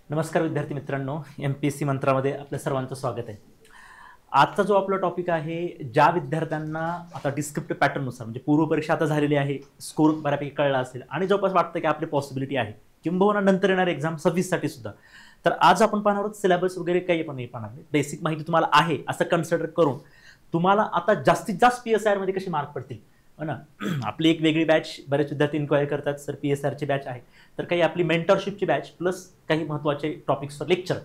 नमस्कार विद्यार्थी मित्रांनो, MPSC मंत्रामध्ये आपल्या सर्वांचं स्वागत आहे। आजचा जो आपला टॉपिक आहे, ज्या विद्यार्थ्यांना आता डिस्क्रिप्टिव्ह पॅटर्ननुसार म्हणजे पूर्व परीक्षा आता झालेली आहे, स्कोर बऱ्यापैकी कळला असेल आणि जवळपास वाटतं की आपली पॉसिबिलिटी आहे किंबहुना नंतर येणारे एक्झाम 26 साठी सुद्धा। तर आज आपण पाहणार आहोत सिलेबस वगैरे काही पण नाही पाहणार, बेसिक माहिती तुम्हाला आहे असं कन्सिडर करून तुम्हाला आता जास्तीत जास्त PSIR मध्ये कसे मार्क पडतील ना। आपली एक वेगळी बॅच बरेच विद्यार्थी इन्क्वायरी करतात, सर PSIR ची बॅच आहे, तर काही आपली मेंटरशिपची बॅच प्लस काही महत्त्वाचे टॉपिक्सवर लेक्चर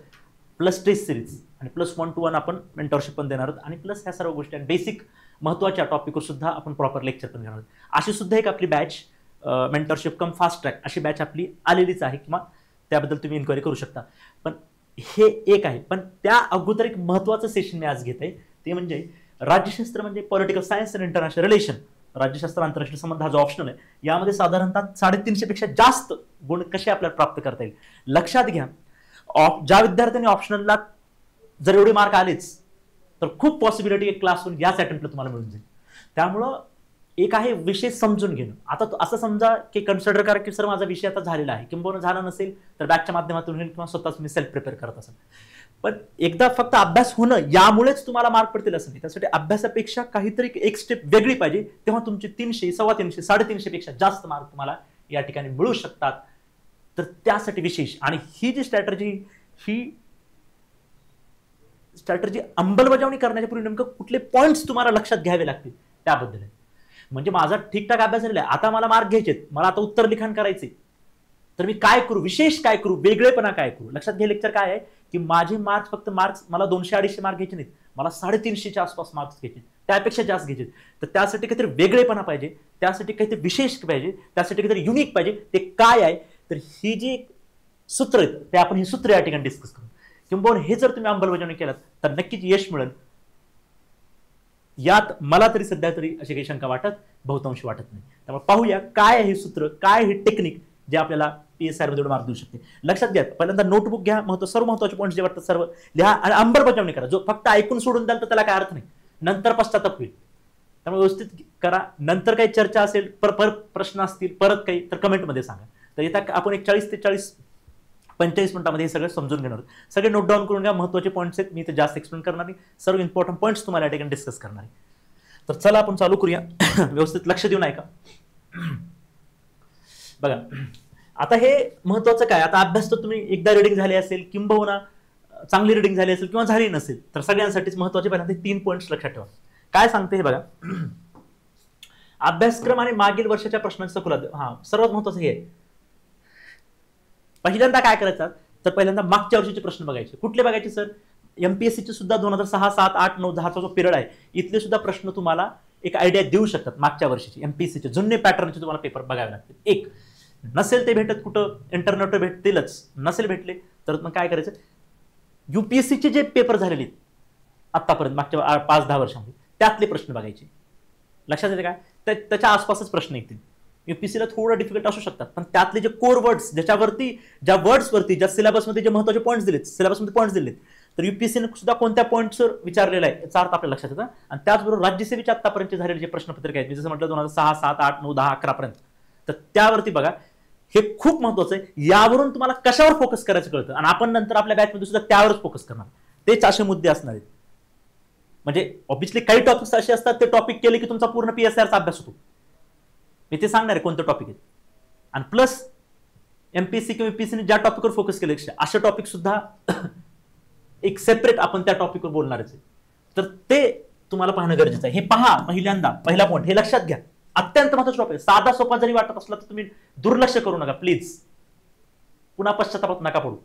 प्लस टेस्ट सिरीज आणि प्लस 1 to 1 आपण मेंटरशिप पण देणार आहोत आणि प्लस ह्या सर्व गोष्टी आणि बेसिक महत्त्वाच्या टॉपिकवर सुद्धा आपण प्रॉपर लेक्चर पण घेणार आहोत। अशी सुद्धा एक आपली batch mentorship come fast track अशी बॅच आपली आलेलीच आहे किंवा त्याबद्दल तुम्ही इन्क्वायरी करू शकता। पण हे एक आहे, पण त्या अगोदर एक महत्त्वाचं सेशन मी आज घेत आहे, ते म्हणजे राज्यशास्त्र म्हणजे political science and international relation. राज्यशास्त्र आंतरराष्ट्रीय संबंध हा जो ऑप्शनल आहे, यामध्ये साधारणतः 350 पेक्षा जास्त गुण कसे आपल्याला प्राप्त करता येईल। लक्षात घ्या, ज्या विद्यार्थ्यांनी ऑप्शनलला जर एवढे मार्क आलेच तर खूप पॉसिबिलिटी एक क्लास 1 याच अटेम्प्टला तुम्हाला मिळून जाईल। त्यामुळं एक आहे विषय समजून घेणं। आता असं समजा की कन्सिडर करा की सर माझा विषय आता झालेला आहे किंबहुना झाला नसेल तर बॅचच्या माध्यमातून होईल किंवा स्वतःच मी सेल्फ प्रिपेअर करत असेल, पण एकदा फक्त अभ्यास होणं यामुळेच तुम्हाला मार्क पडतील असं नाही। त्यासाठी अभ्यासापेक्षा काहीतरी एक स्टेप वेगळी पाहिजे, तेव्हा तुमचे 300, 350, 350 पेक्षा जास्त मार्क तुम्हाला या ठिकाणी मिळू शकतात। तर त्यासाठी विशेष आणि ही जी स्ट्रॅटर्जी अंमलबजावणी करण्याच्या पूर्वी नेमकं कुठले पॉइंट्स तुम्हाला लक्षात घ्यावे लागतील त्याबद्दल आहे। म्हणजे माझा ठीकठाक अभ्यास झालेला आहे, आता मला मार्क घ्यायचे, मला आता उत्तर लिखाण करायचे, तर मी काय करू, विशेष काय करू, वेगळेपणा काय करू। लक्षात घ्या लेक्चर काय आहे की माझे मार्क्स फक्त मार्क्स मला 200-250 मार्क घ्यायचे नाहीत, मला 350च्या आसपास मार्क्स घ्यायचे, त्यापेक्षा जास्त घ्यायचे। तर त्यासाठी काहीतरी वेगळेपणा पाहिजे, त्यासाठी काहीतरी विशेष पाहिजे, त्यासाठी काहीतरी युनिक पाहिजे। ते काय आहे, तर ही जी सूत्र आहेत ते आपण ही सूत्र या ठिकाणी डिस्कस करू किंबहुना हे जर तुम्ही अंमलबजावणी केलात तर नक्कीच यश मिळेल, यात मला तरी सध्या तरी अशी काही शंका वाटत बहुतांशी वाटत नाही। त्यामुळे पाहूया काय आहे हे सूत्र, काय हे टेक्निक जे आपल्याला PSIR मध्ये मार्क देऊ शकते। लक्षात घ्या, पहिल्यांदा नोटबुक घ्या, सर्व महत्त्वाचे पॉईंट्स जे वाटतात सर्व लिहा आणि अंमलबजावणी करा। जो फक्त ऐकून सोडून द्याल तर त्याला काय अर्थ नाही, नंतर पश्चाताप होईल। त्यामुळे व्यवस्थित करा, नंतर काही चर्चा असेल, प्रश्न असतील, परत काही तर कमेंटमध्ये सांगा। तर येता आपण एक 40 ते 45 मिनिटांमध्ये हे सगळं समजून घेणार आहोत। सगळे नोट डाऊन करून घ्या, महत्त्वाचे पॉईंट्स आहेत, मी ते जास्त एक्सप्लेन करणार नाही, सर्व इम्पॉर्टंट पॉईंट्स तुम्हाला या ठिकाणी डिस्कस करणार आहे। तर चला आपण चालू करूया, व्यवस्थित लक्ष देऊन ऐका। बघा, आता हे महत्त्वाचं काय, आता अभ्यास तर तुम्ही एकदा रिडिंग झाली असेल किंबहुना चांगली रिडिंग झाली असेल किंवा झाली नसेल, तर सगळ्यांसाठीच महत्त्वाचे पहिल्यांदा 3 पॉईंट्स लक्षात ठेवा। काय सांगते हे बघा, अभ्यासक्रम आणि मागील वर्षाच्या प्रश्नांचा खुलासा। सर्वात महत्त्वाचं हे आहे, पहिल्यांदा काय करायचं तर पहिल्यांदा मागच्या वर्षीचे प्रश्न बघायचे। कुठले बघायचे सर, MPSC चे सुद्धा 2006, 7, 8, 9, 10 चा जो पिरियड आहे, इथले सुद्धा प्रश्न तुम्हाला एक आयडिया देऊ शकतात। मागच्या वर्षीचे MPSC चे जुने पॅटर्नचे तुम्हाला पेपर बघावे लागतील। एक नसेल ते भेटत, कुठं इंटरनेटवर भेटतीलच, नसेल भेटले तर मग काय करायचं, UPSC चे जे पेपर झालेले आतापर्यंत मागच्या 5-10 वर्षांमध्ये त्यातले प्रश्न बघायचे। लक्षात येते काय, त्याच्या आसपासच प्रश्न येतील। UPSC ला थोडं डिफिकल्ट असू शकतात, पण त्यातले जे कोर वर्ड्स, ज्या वर्ड्सवरती ज्या सिलेबसमध्ये जे महत्त्वाचे पॉईंट्स दिलेत, सिलेबसमध्ये पॉईंट्स दिलेत, तर UPSC ने सुद्धा कोणत्या पॉईंट्सवर विचारलेला आहे याचा अर्थ आपल्या लक्षात येतं। आणि त्याचबरोबर राज्यसेवेचे आतापर्यंत झालेले जे प्रश्नपत्रिका आहेत, जसं म्हटलं 2006, 7, 8, 9, 10, 11 पर्यंत, तर त्यावरती बघा, हे खूप महत्त्वाचं आहे। यावरून तुम्हाला कशावर फोकस करायचं कळतं आणि आपण नंतर आपल्या बॅचमध्ये सुद्धा त्यावरच फोकस करणार, तेच असे मुद्दे असणार आहेत। म्हणजे ऑब्व्हियसली काही टॉपिक्स असे असतात, ते टॉपिक केले की तुमचा पूर्ण PSIRचा अभ्यास होतो, मी ते सांगणार आहे कोणते टॉपिक आहेत। आणि प्लस MPSC किंवा UPSC ने ज्या टॉपिकवर फोकस केले असे टॉपिक सुद्धा एक सेपरेट आपण त्या टॉपिकवर बोलणारच आहे, तर ते तुम्हाला पाहणं गरजेचं आहे। हे पहा, पहिला पॉईंट हे लक्षात घ्या, अत्यंत महत्त्वाचा टॉपिक आहे। साधा सोपा जरी वाटत असला तर तुम्ही दुर्लक्ष करू नका प्लीज, पुन्हा पश्चातापात नका पडू।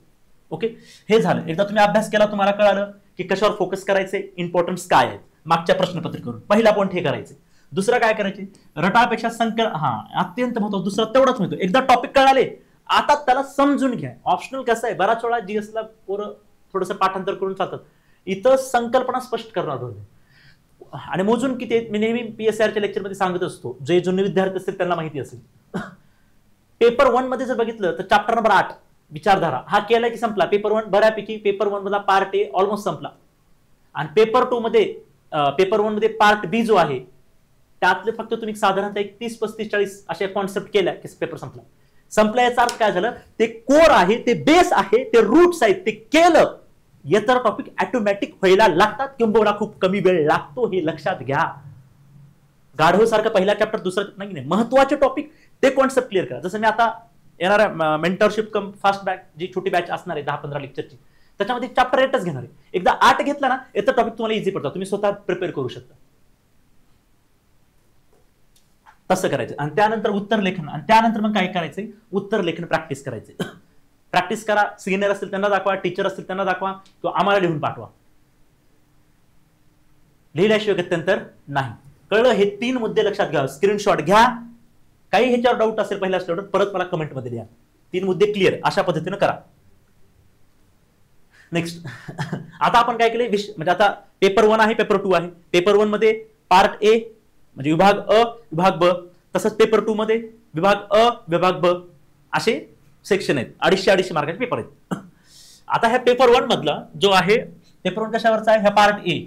ओके, हे झालं, एकदा तुम्ही अभ्यास केला, तुम्हाला कळालं की कशावर फोकस करायचे, इम्पॉर्टन्स काय आहेत मागच्या प्रश्नपत्रिकेवरून, पहिला पॉईंट हे करायचे। दुसरं काय करायचे, रटाळपेक्षा अत्यंत महत्त्वाचं, दुसरा तेवढाच महत्त्व, एकदा टॉपिक कळाले आता त्याला समजून घ्या। ऑप्शनल कसं आहे, बराच वेळा GS ला पोरं थोडंसं पाठांतर करून चालतात, इथं संकल्पना स्पष्ट करणार होते आणि मोजून किती आहेत, मी नेहमी PSIRच्या लेक्चरमध्ये सांगत असतो, जे जुने विद्यार्थी असतील त्यांना माहिती असेल। पेपर 1 मध्ये जर बघितलं तर चॅप्टर नंबर 8 विचारधारा हा केला की संपला। पेपर 1 बऱ्यापैकी, पेपर 1 मधला पार्ट A ऑलमोस्ट संपला आणि पेपर 1 मध्ये पार्ट B जो आहे त्यातले फक्त तुम्ही साधारणतः 30, 35, 40 अशा कॉन्सेप्ट केल्या की पेपर संपला। संपला याचा अर्थ काय झालं, ते कोर आहे, ते बेस आहे, ते रूट्स आहेत, ते केलं इतर टॉपिक ऑटोमॅटिक व्हायला लागतात किंबहुना खूप कमी वेळ लागतो, हे लक्षात घ्या. गाढव सारखं पहिला चॅप्टर दुसरा नाही, महत्वाचे टॉपिक ते कॉन्सेप्ट क्लिअर करा. जसं मी आता येणाऱ्या मेंटरशिप कम फास्ट बॅच जी छोटी बॅच असणार आहे 10-15 लेक्चरची, त्याच्यामध्ये चॅप्टर 8च घेणार आहे. एकदा 8 घेतला ना याचा टॉपिक तुम्हाला इझी पडतो, तुम्ही स्वतः प्रिपेअर करू शकता. तसं करायचं. आणि त्यानंतर उत्तर लेखन, आणि त्यानंतर मग काय करायचंय, उत्तर लेखन प्रॅक्टिस करायचे. प्रॅक्टिस करा. सिनियर असतील त्यांना दाखवा, टीचर असतील त्यांना दाखवा, किंवा आम्हाला लिहून पाठवा. लिहिल्याशिवाय गत्यंतर नाही. कळलं? हे 3 मुद्दे लक्षात घ्या. स्क्रीनशॉट घ्या. काही ह्याच्यावर डाऊट असेल पहिल्या स्लाइडवर परत मला कमेंटमध्ये लिहा. 3 मुद्दे क्लिअर अशा पद्धतीने करा. नेक्स्ट आता आपण काय केले, म्हणजे आता पेपर 1 आहे, पेपर 2 आहे. पेपर 1 मध्ये पार्ट ए म्हणजे विभाग अ, विभाग ब, तसंच पेपर 2 मध्ये विभाग अ, विभाग ब असे सेक्शन आहेत. 250 मार्काचे पेपर आहेत. आता ह्या पेपर 1 मधला जो आहे, पेपर 1 कशावरचा आहे, ह्या पार्ट ए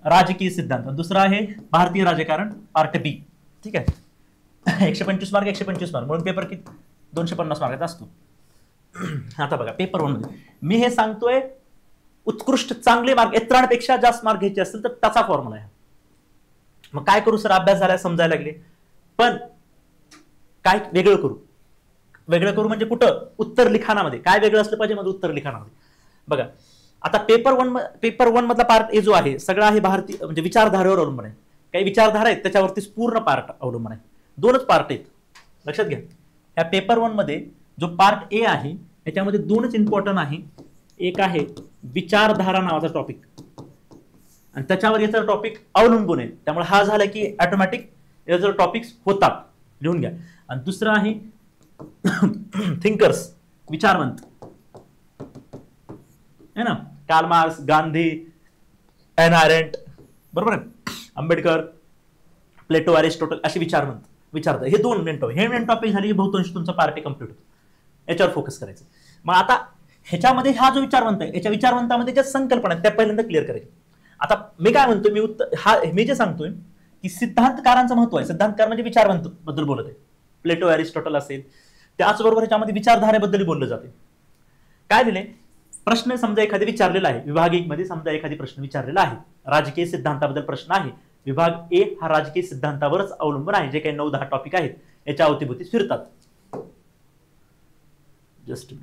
राजकीय सिद्धांत, दुसरा आहे भारतीय राजकारण पार्ट बी. ठीक आहे. 125 मार्क 125 मार्क म्हणून पेपर किती 250 मार्काचा असतो. आता बघा पेपर 1 मध्ये मी हे सांगतोय, उत्कृष्ट चांगले मार्क, इतरांपेक्षा जास्त मार्क घ्यायचे असतील तर त्याचा फॉर्म्युला आहे. मग काय करू सर, अभ्यास झाला समजायला लागले, पण काय वेगळं करू. वेगळं करू म्हणजे कुठं, उत्तर लिखाणामध्ये काय वेगळं असलं पाहिजे. माझं उत्तर लिखाणामध्ये बघा, आता पेपर 1 मधला पार्ट ए जो आहे सगळा आहे भारतीय म्हणजे विचारधारेवर अवलंबून आहे. काही विचारधारा आहेत त्याच्यावरतीच पूर्ण पार्ट अवलंबून आहे. 2च पार्ट आहेत लक्षात घ्या. या पेपर 1 मध्ये जो पार्ट ए आहे त्याच्यामध्ये 2च इम्पॉर्टंट आहे. एक आहे विचारधारा नावाचा टॉपिक, आणि त्याच्यावर याचा टॉपिक अवलंबून आहे. त्यामुळे हा झाला की ऑटोमॅटिक याचे टॉपिक्स होतात, लिहून घ्या. आणि दुसरं आहे थिंकर्स, विचारवंत है ना, Karl Marx, Gandhi, Hannah Arendt, बरोबर आहे, आंबेडकर, प्लेटो, अरिस्टोटल असे विचारवंत विचारतात. हे 2 मेन टॉपिक, हे मेन टॉपिक झाली बहुतांश तुमचा पार्ट ए कम्प्लीट होतो. याच्यावर फोकस करायचं. मग आता ह्याच्यामध्ये हा जो विचारवंत आहे, याच्या विचारवंतामध्ये ज्या संकल्पना आहेत त्या पहिल्यांदा क्लिअर करायची. आता मी काय म्हणतोय, मी जे सांगतोय की सिद्धांतकारांचं महत्व आहे. सिद्धांतकार म्हणजे विचारवंत बद्दल बोलत आहे. प्लेटो, अरिस्टोटल असेल, त्याचबरोबर ह्याच्यामध्ये विचारधारेबद्दल बोललं जाते. काय दिले, प्रश्न समजा एखादी विचारलेला आहे, विभाग 1 मध्ये समजा एखादी प्रश्न विचारलेला आहे, राजकीय सिद्धांताबद्दल प्रश्न आहे. विभाग ए हा राजकीय सिद्धांतावरच अवलंबून आहे. जे काही 9-10 टॉपिक आहेत याच्या अवतीभोवती फिरतात. जस्ट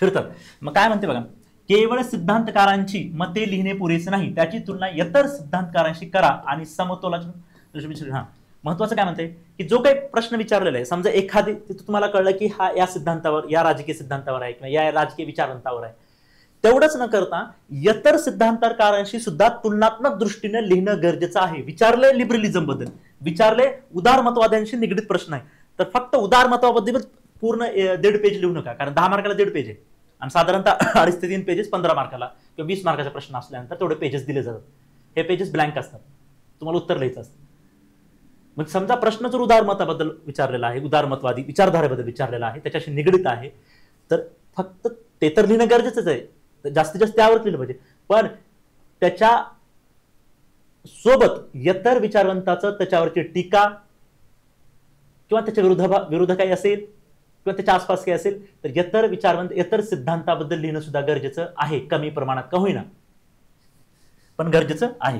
फिरतात. मग काय म्हणते बघा, केवळ सिद्धांतकारांची मते लिहिणे पुरेसे नाही, त्याची तुलना इतर सिद्धांतकारांशी करा आणि समतोलाचे. हा महत्वाचं काय म्हणते की जो काही प्रश्न विचारलेला आहे, समजा एखादी तुम्हाला कळलं की हा या सिद्धांतावर, या राजकीय सिद्धांतावर आहे किंवा या राजकीय विचारवंतावर आहे, तेवढंच न करता इतर सिद्धांतकारांशी सुद्धा तुलनात्मक दृष्टीने लिहिणं गरजेचं आहे. विचारले लिबरलिझम बद्दल, विचारले उदारमतवाद्यांशी निगडीत प्रश्न आहे, तर फक्त उदारमतवाबद्दल पूर्ण 1.5 पेज लिहू नका, कारण 10 मार्काला 1.5 पेज आहे. आणि साधारणतः 2.5 ते 3 पेजेस 15 मार्काला किंवा 20 मार्काचा प्रश्न असल्यानंतर तेवढे पेजेस दिले जातात. हे पेजेस ब्लँक असतात, तुम्हाला उत्तर लिहायचं असतं. मग समजा प्रश्न जर उदारमताबद्दल विचारलेला आहे, उदारमतवादी विचारधारेबद्दल विचारलेला आहे, त्याच्याशी निगडीत आहे, तर फक्त ते तर लिहिणं गरजेचंच आहे. जास्तीत जास्त त्यावर लिहिलं पाहिजे. पण त्याच्या सोबत इतर विचारवंताचं त्याच्यावरची टीका किंवा त्याच्या विरुद्ध काही असेल किंवा त्याच्या आसपास काही असेल तर इतर विचारवंत, इतर सिद्धांताबद्दल लिहिणं सुद्धा गरजेचं आहे. कमी प्रमाणात का होईना, पण गरजेचं आहे.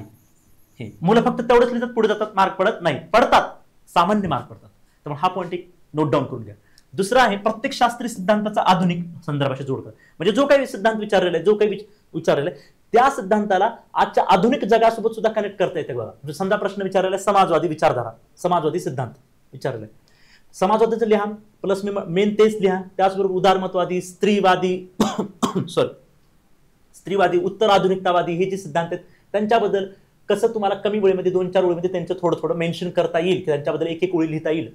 हे मुलं फक्त तेवढंच लिहितात, पुढे जातात, मार्क पडत नाही. पडतात, सामान्य मार्क पडतात. त्यामुळे हा पॉईंट एक नोट डाऊन करून घ्या. दुसरा आहे प्रत्येक शास्त्रीय सिद्धांताचा आधुनिक संदर्भाशी जोड करा. म्हणजे जो काही सिद्धांत विचारलेला आहे, जो काही विचारलेला आहे, त्या सिद्धांताला आजच्या आधुनिक जगासोबत सुद्धा कनेक्ट करता येते. बघा, समजा प्रश्न विचारलेला आहे समाजवादी विचारधारा, समाजवादी सिद्धांत विचारलेला आहे, समाजवादाचं लिहा प्लस मेन तेच लिहा. त्याचबरोबर उदारमतवादी, स्त्रीवादी, उत्तर आधुनिकतावादी हे जे सिद्धांत आहेत त्यांच्याबद्दल कसं तुम्हाला कमी वेळेमध्ये 2-4 ओळीमध्ये त्यांचं थोडं मेन्शन करता येईल, त्यांच्याबद्दल एक ओळी लिहिता येईल,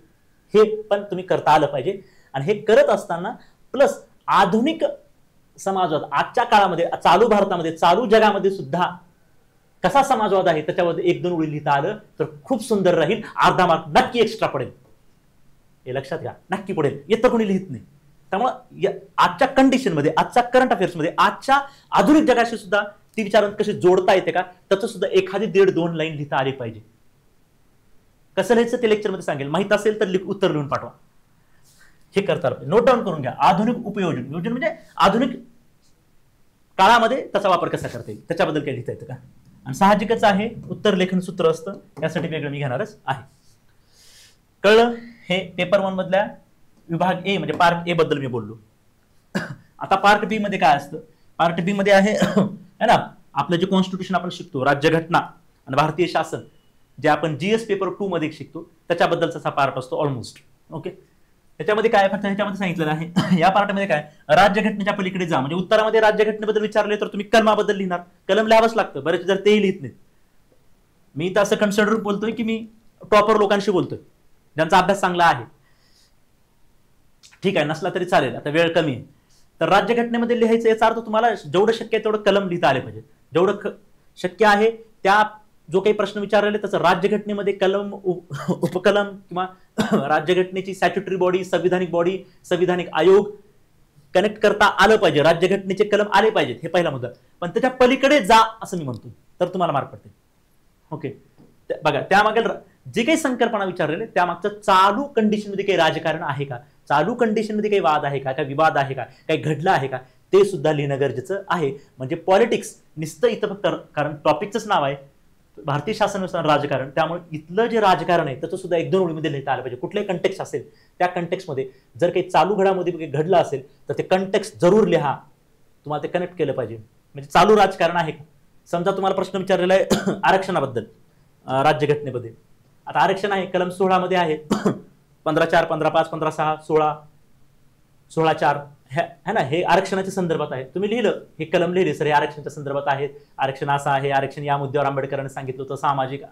हे पण तुम्ही करता आलं पाहिजे. आणि हे करत असताना प्लस आधुनिक समाजवाद आजच्या काळामध्ये, चालू भारतामध्ये, चालू जगामध्ये सुद्धा कसा समाजवाद आहे त्याच्यावर 1-2 ओळी लिहिता आलं तर खूप सुंदर राहील. अर्धा मार्क नक्की एक्स्ट्रा पडेल, हे लक्षात घ्या, नक्की पडेल. येतं कोणी लिहित नाही. त्यामुळे आजच्या कंडिशनमध्ये, आजच्या करंट अफेअर्समध्ये, आजच्या आधुनिक जगाशी सुद्धा ती विचारवंत कशी जोडता येते का, त्याचं सुद्धा एखादी 1.5-2 लाईन लिहिता आली पाहिजे. कसं लिहायचं ते लेक्चरमध्ये सांगेल. माहित असेल तर उत्तर लिहून पाठवा. हे करता आलं पाहिजे. नोट डाऊन करून घ्या. आधुनिक उपयोजन, योजन म्हणजे आधुनिक काळामध्ये त्याचा वापर कसा करता येईल त्याच्याबद्दल काही लिहिता येतं का. आणि साहजिकच आहे उत्तर लेखन सूत्र असतं, त्यासाठी वेगळं मी घेणारच आहे. कळलं. हे पेपर 1 मधल्या विभाग ए म्हणजे पार्ट ए बद्दल मी बोललो. आता पार्ट बी मध्ये काय असतं. पार्ट बी मध्ये आहे है ना आपलं जे कॉन्स्टिट्यूशन आपण शिकतो, राज्यघटना आणि भारतीय शासन, जे आपण जीएस पेपर 2 मध्ये शिकतो त्याच्याबद्दलचा हा पार्ट असतो ऑलमोस्ट. ओके. त्याच्यामध्ये काय फक्त ह्याच्यामध्ये सांगितलेलं आहे. या पार्टमध्ये काय, राज्यघटनेच्या पलीकडे जा. म्हणजे उत्तरामध्ये राज्यघटनेबद्दल विचारले तर तुम्ही कलमाबद्दल लिहिणार. कलम लिहावंच लागतं. बरेच जर तेही लिहित नाहीत. मी तर असं कन्सिडर बोलतोय की मी टॉपर लोकांशी बोलतोय, ज्यांचा अभ्यास चांगला आहे. ठीक आहे, नसला तरी चालेल, आता वेळ कमी आहे. तर राज्यघटनेमध्ये लिहायचं याचा अर्थ तुम्हाला जेवढं शक्य आहे तेवढं कलम लिहिता आले पाहिजे. जेवढं शक्य आहे त्या जो काही प्रश्न विचारलेले त्याचं राज्यघटनेमध्ये कलम, उपकलम किंवा राज्यघटनेची स्टॅच्युटरी बॉडी, संविधानिक बॉडी, संविधानिक आयोग कनेक्ट करता आलं पाहिजे. राज्यघटनेचे कलम आले पाहिजेत, हे पहिला मुद्दा. पण त्याच्या पलीकडे जा असं मी म्हणतो, तर तुम्हाला मार्क पडते. ओके. बघा त्यामागे जे काही संकल्पना विचारलेले त्यामागचं चालू कंडिशनमध्ये काही राजकारण आहे का, चालू कंडिशनमध्ये काही वाद आहे का, काही विवाद आहे का, काही घडलं आहे का, ते सुद्धा लिहिणं गरजेचं आहे. म्हणजे पॉलिटिक्स नुसतं इथं फक्त, कारण टॉपिकचंच नाव आहे भारतीय शासनानुसार राजकारण, त्यामुळे इथलं जे राजकारण आहे त्याचं सुद्धा 1-2 ओळीमध्ये लिहिता आलं पाहिजे. कुठलंही कंटेक्स्ट असेल त्या कंटेक्स्टमध्ये जर काही चालू घडामोडी घडलं असेल तर ते कंटेक्स्ट जरूर लिहा. तुम्हाला ते कनेक्ट केलं पाहिजे. म्हणजे चालू राजकारण आहे का. समजा तुम्हाला प्रश्न विचारलेला आहे आरक्षणाबद्दल राज्यघटनेमध्ये. आता आरक्षण आहे कलम 16 मध्ये आहे 15(4), 15(5), 15(6), 16, 16(4) है ना, हे आरक्षणाच्या संदर्भात आहे. तुम्ही लिहिलं, हे कलम लिहिले सर हे आरक्षणाच्या संदर्भात आहेत. आरक्षण असं आहे, आरक्षण या मुद्द्यावर आंबेडकरांनी सांगितलं होतं, सामाजिक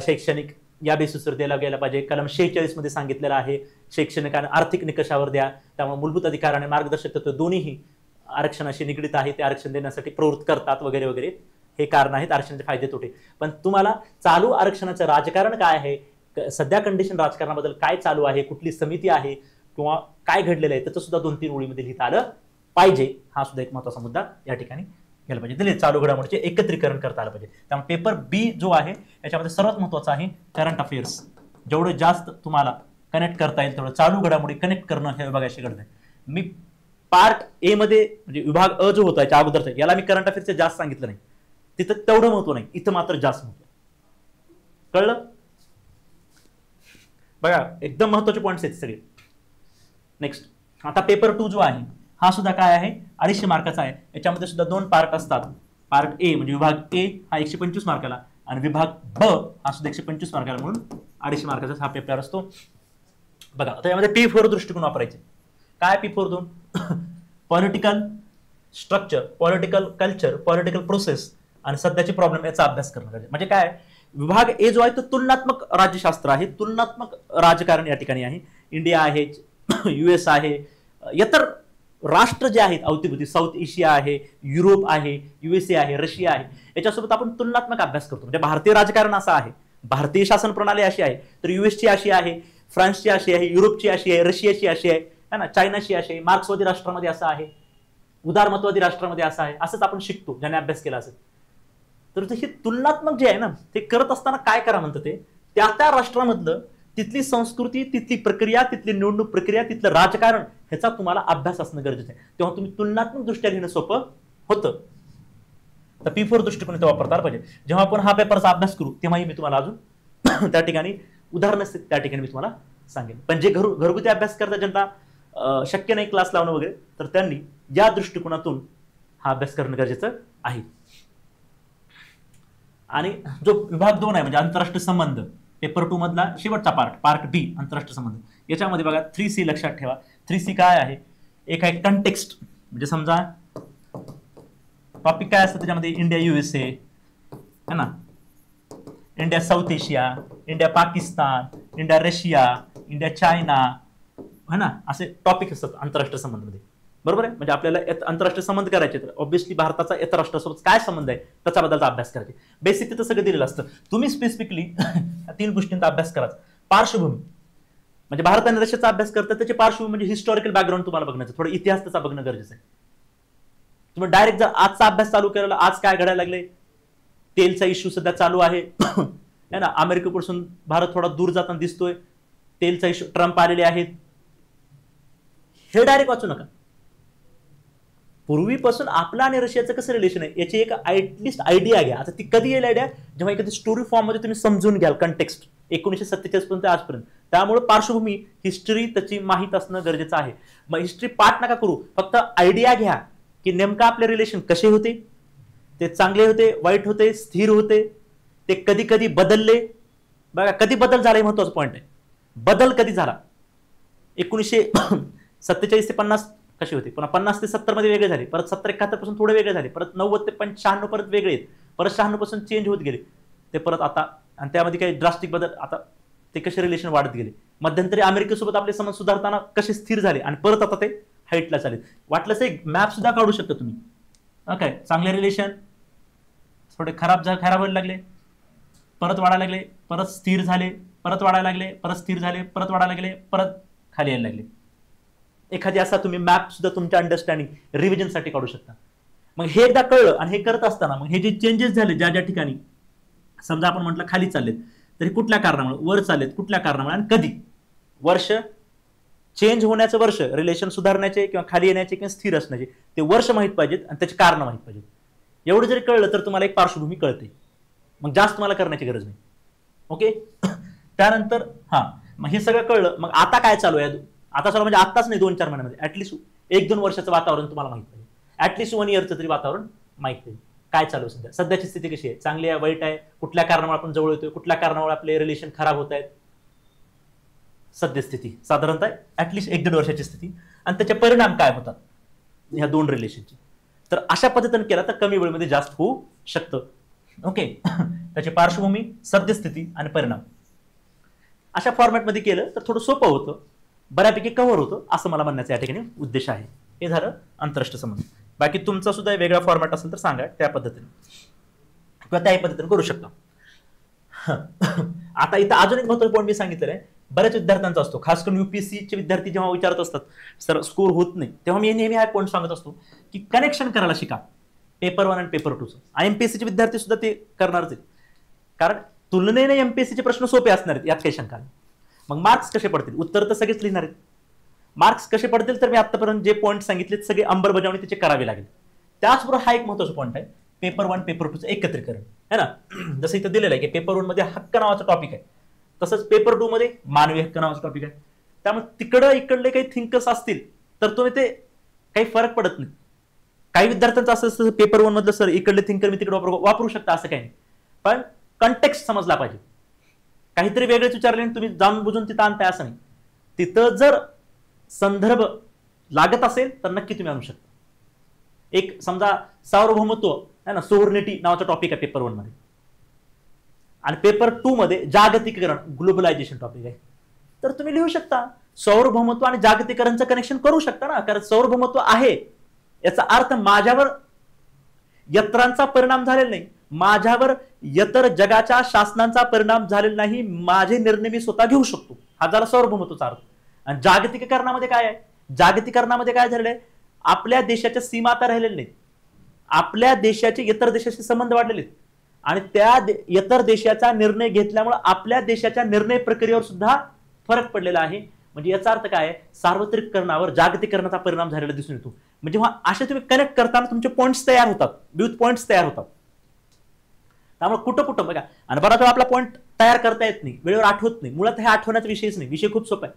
शैक्षणिक या बेसिसवर द्यायला गेला पाहिजे. कलम 46 मध्ये सांगितलेलं आहे शैक्षणिक आणि आर्थिक निकषावर द्या. त्यामुळे मूलभूत अधिकार आणि मार्गदर्शक तत्व दोन्ही आरक्षणाशी निगडीत आहे, ते आरक्षण देण्यासाठी प्रवृत्त करतात वगैरे वगैरे. हे कारण आहेत आरक्षणाचे फायदे तोटे. पण तुम्हाला चालू आरक्षणाचं राजकारण काय आहे, सध्या कंडिशन राजकारणाबद्दल काय चालू आहे, कुठली समिती आहे किंवा काय घडलेलं आहे त्याचं सुद्धा 2-3 ओळीमध्ये लिहिता आलं पाहिजे. हा सुद्धा एक महत्त्वाचा मुद्दा या ठिकाणी घ्यायला पाहिजे. दिले चालू घडामोडीचे एकत्रीकरण करता आलं पाहिजे. त्यामुळे पेपर बी जो आहे याच्यामध्ये सर्वात महत्त्वाचं आहे करंट अफेअर्स. जेवढं जास्त तुम्हाला कनेक्ट करता येईल तेवढं चालू घडामोडी कनेक्ट करणं हे बघायची गरज आहे. मी पार्ट ए मध्ये म्हणजे विभाग अ जो होता याच्या अगोदरचा, याला मी करंट अफेअर्सचे जास्त सांगितलं नाही, तिथं तेवढं महत्व नाही, इथं मात्र जास्त महत्व. कळलं. बघा एकदम महत्वाचे पॉईंट्स आहेत सगळे. नेक्स्ट आता पेपर 2 जो आहे हा सुद्धा काय आहे 250 मार्काचा आहे. याच्यामध्ये सुद्धा 2 पार्ट असतात. पार्ट ए म्हणजे विभाग ए हा 125 मार्काला आणि विभाग ब हा सुद्धा 125 मार्काला, म्हणून 250 मार्काचा हा पेपर असतो. बघा आता यामध्ये P4 दृष्टिकोन वापरायचे. काय P4 2 political structure, political culture, political process आणि सध्याचे प्रॉब्लेम याचा अभ्यास करणं गरजेचं. म्हणजे काय विभाग ए जो आहे तो तुलनात्मक राज्यशास्त्र आहे, तुलनात्मक राजकारण या ठिकाणी आहे. इंडिया आहे, US आहे, इतर राष्ट्र जे आहेत अवतीभोवती, साऊथ एशिया आहे, युरोप आहे, USA आहे, रशिया आहे, याच्यासोबत आपण तुलनात्मक अभ्यास करतो. म्हणजे भारतीय राजकारण असं आहे, भारतीय शासन प्रणाली अशी आहे, तर US ची अशी आहे, फ्रान्सची अशी आहे, युरोपची अशी आहे, रशियाची अशी आहे ना, चायनाची अशी आहे, मार्क्सवादी राष्ट्रामध्ये असं आहे, उदारमतवादी राष्ट्रामध्ये असं आहे. असंच आपण शिकतो ज्याने अभ्यास केला असेल. तर हे तुलनात्मक जे आहे ना ते करत असताना काय करा म्हणतं ते त्या त्या राष्ट्रामधलं तिथली संस्कृती, तिथली प्रक्रिया, तिथली निवडणूक प्रक्रिया, तिथलं राजकारण ह्याचा तुम्हाला अभ्यास असणं गरजेचं आहे. तेव्हा तुम्ही तुलनात्मक दृष्ट्या लिहिणं सोपं होतं. तर P4 दृष्टिकोन इथे वापरता आला पाहिजे. जेव्हा आपण हा पेपरचा अभ्यास करू तेव्हाही मी तुम्हाला अजून त्या ठिकाणी उदाहरणं त्या ठिकाणी मी तुम्हाला सांगेन. पण जे घरगुती अभ्यास करता ज्यांना शक्य नाही क्लास लावणं वगैरे, तर त्यांनी या दृष्टिकोनातून हा अभ्यास करणं गरजेचं आहे. आणि जो विभाग 2 आहे म्हणजे आंतरराष्ट्रीय संबंध, पेपर 2 मधला शेवटचा पार्ट बी आंतरराष्ट्रीय संबंध, याच्यामध्ये बघा 3C लक्षात ठेवा. 3C काय आहे, एक आहे कंटेक्स्ट, म्हणजे समजा टॉपिक काय असतं त्याच्यामध्ये इंडिया USA है ना, India south Asia, India Pakistan, India Russia, India China है ना, असे टॉपिक असतात आंतरराष्ट्रीय संबंधामध्ये. बरोबर आहे. म्हणजे आपल्याला आंतरराष्ट्रीय संबंध करायचे तर ऑब्व्हियसली भारताचा इतर राष्ट्रासोबत काय संबंध आहे त्याच्याबद्दलचा अभ्यास करायचे. बेसिक तिथं सगळं दिलेलं असतं. तुम्ही स्पेसिफिकली 3 गोष्टींचा अभ्यास करा. पार्श्वभूमी म्हणजे भारत आणि रशियाचा अभ्यास करतात, त्याची पार्श्वभूमी म्हणजे हिस्टॉरिकल बॅकग्राऊंड तुम्हाला बघण्याचं, थोडं इतिहास त्याचा बघणं गरजेचं आहे. तुम्ही डायरेक्ट जर आजचा अभ्यास चालू केला, आज काय घडायला लागले, तेलचा इश्यू सध्या चालू आहे है ना, अमेरिकेपासून भारत थोडा दूर जाताना दिसतोय, तेलचा इश्यू, ट्रम्प आलेले आहेत, हे डायरेक्ट वाचू नका. पूर्वीपासून आपला आणि रशियाचं कसं रिलेशन आहे याची एक ऍटलिस्ट आयडिया घ्या. आता ती कधी येईल आयडिया, जेव्हा एखादी स्टोरी फॉर्म मध्ये तुम्ही समजून घ्याल कंटेक्स्ट 1947 पर्यंत आजपर्यंत. त्यामुळे पार्श्वभूमी, हिस्ट्री त्याची माहीत असणं गरजेचं आहे. मग हिस्ट्री पाठ नका करू, फक्त आयडिया घ्या की नेमकं आपले रिलेशन कसे होते, ते चांगले होते, वाईट होते, स्थिर होते, ते कधी कधी बदलले. बघा कधी बदल झाला हे महत्वाचा पॉईंट आहे. बदल कधी झाला, 1947 ते 50 कसे होते, पुन्हा 50 ते 70 मध्ये वेगळे झाले, परत 70-71 पासून थोडे वेगळे झाले, परत 90 ते 96 परत वेगळे आहेत, परत 96 पासून चेंज होत गेले ते परत आता, आणि त्यामध्ये काही ड्रास्टिक बदल, आता ते कसे रिलेशन वाढत गेले. मध्यंतरी अमेरिकेसोबत आपले संबंध सुधारताना कसे स्थिर झाले आणि परत आता ते हाईटला चालेल. वाटलंच एक मॅप सुद्धा काढू शकता तुम्ही. ओके, चांगले रिलेशन थोडे खराब व्हायला लागले, परत वाढायला लागले, परत स्थिर झाले, परत वाढायला लागले, परत स्थिर झाले, परत वाढायला लागले, परत खाली यायला लागले. एखादी असा तुम्ही मॅप सुद्धा तुमच्या अंडरस्टँडिंग रिव्हिजनसाठी काढू शकता. मग हे एकदा कळलं आणि हे करत असताना मग हे जे चेंजेस झाले ज्या ज्या ठिकाणी, समजा आपण म्हटलं खाली चाललेत, तरी कुठल्या कारणामुळे, वर चाललेत कुठल्या कारणामुळे आणि कधी, वर्ष, चेंज होण्याचं वर्ष, रिलेशन सुधारण्याचे किंवा खाली येण्याचे किंवा स्थिर असण्याचे ते वर्ष माहीत पाहिजेत आणि त्याचे कारण माहीत पाहिजेत. एवढं जरी कळलं तर तुम्हाला एक पार्श्वभूमी कळते, मग जास्त तुम्हाला करण्याची गरज नाही. ओके, त्यानंतर मग हे सगळं कळलं, मग आता काय चालू आहे, आता चालू म्हणजे आताच नाही, 2-4 महिन्यामध्ये ऍटलिस्ट 1-2 वर्षाचं वातावरण तुम्हाला माहित पाहिजे, ऍटलिस्ट 1 इयरचं तरी वातावरण माहित पाहिजे. काय चालू आहे सध्याची स्थिती कशी आहे, चांगली आहे, वाईट आहे, कुठल्या कारणामुळे आपण जवळ येतोय, कुठल्या कारणामुळे आपले रिलेशन खराब होत आहेत, सद्यस्थिती साधारणतः ऍटलिस्ट 1-1.5 वर्षाची स्थिती आणि त्याचे परिणाम काय होतात ह्या 2 रिलेशनचे. तर अशा पद्धतीने केला तर कमी वेळेमध्ये जास्त होऊ शकतं. ओके, त्याची पार्श्वभूमी, सद्यस्थिती आणि परिणाम अशा फॉर्मॅटमध्ये केलं तर थोडं सोपं होतं, बऱ्यापैकी कव्हर होतं, असं मला म्हणण्याचा या ठिकाणी उद्देश आहे. हे झालं आंतरराष्ट्रीय संबंध. बाकी तुमचा सुद्धा वेगळा फॉर्मॅट असेल तर सांगा, त्या पद्धतीने किंवा त्याही पद्धतीने करू शकता. आता इथं अजून एक महत्त्वाचा पॉईंट मी सांगितलेलं आहे, बऱ्याच विद्यार्थ्यांचा असतो, खास करून UPSCचे विद्यार्थी जेव्हा विचारत असतात सर स्कोर होत नाही, तेव्हा मी नेहमी हा पॉईंट सांगत असतो की कनेक्शन करायला शिका पेपर 1 आणि पेपर 2चं. IMPSCचे विद्यार्थी सुद्धा ते करणारच आहेत, कारण तुलनेने MPSCचे प्रश्न सोपे असणार आहेत, यात काही शंका नाही. मग मार्क्स कसे पडतील, उत्तर तर सगळेच लिहिणार आहेत, मार्क्स कसे पडतील तर मी आतापर्यंत जे पॉईंट सांगितले सगळे अंमलबजावणी त्याचे करावी लागेल. त्याचबरोबर हा एक महत्त्वाचा पॉईंट आहे, पेपर 1 पेपर 2चं एकत्रीकरण है ना. जसं इथं दिलेलं आहे की पेपर 1 मध्ये हक्क नावाचा टॉपिक आहे, तसंच पेपर 2 मध्ये मानवी हक्क नावाचा टॉपिक आहे. त्यामुळे तिकडं इकडले काही थिंकर्स असतील तर तुम्ही ते काही फरक पडत नाही. काही विद्यार्थ्यांचं असं असतं पेपर 1 मधलं सर इकडले थिंकर मी तिकडे वापरू शकता, असं काही नाही, पण कंटेक्स्ट समजला पाहिजे. काहीतरी वेगळेच विचारले तुम्ही जाणून बुजून तिथं आणताय असं नाही. तिथं जर संदर्भ लागत असेल तर नक्की तुम्ही आणू शकता. एक समजा सार्वभौमत्व है ना, सोव्हर्निटी नावाचा टॉपिक आहे पेपर 1 मध्ये, आणि पेपर 2 मध्ये जागतिकीकरण ग्लोबलायझेशन टॉपिक आहे, तर तुम्ही लिहू शकता सार्वभौमत्व आणि जागतिकीकरणचं कनेक्शन करू शकता ना. कारण सार्वभौमत्व आहे याचा अर्थ माझ्यावर यंत्रांचा परिणाम झालेला नाही, माझ्यावर इतर जगाच्या शासनांचा परिणाम झालेला नाही, माझे निर्णय मी स्वतः घेऊ शकतो, हा झाला सार्वभौमत्वाचा अर्थ. आणि जागतिकीकरणामध्ये काय आहे, जागतिकीकरणामध्ये काय झालेलं आहे, आपल्या देशाच्या सीमा आता राहिलेल्या नाहीत, आपल्या देशाचे इतर देशाशी संबंध वाढलेले आहेत आणि त्या इतर देशाचा निर्णय घेतल्यामुळे आपल्या देशाच्या निर्णय प्रक्रियेवर सुद्धा फरक पडलेला आहे. म्हणजे याचा अर्थ काय आहे, सार्वत्रिकरणावर जागतिकीकरणाचा परिणाम झालेला दिसून येतो. म्हणजे असे तुम्ही कनेक्ट करताना तुमचे पॉईंट्स तयार होतात, विविध पॉईंट्स तयार होतात. त्यामुळे कुठं कुठं बघा, आणि बराच वेळा आपला पॉईंट तयार करता येत नाही, वेळेवर आठवत नाही. मुळात हे आठवण्याचा विषयच नाही, विषय खूप सोपा आहे.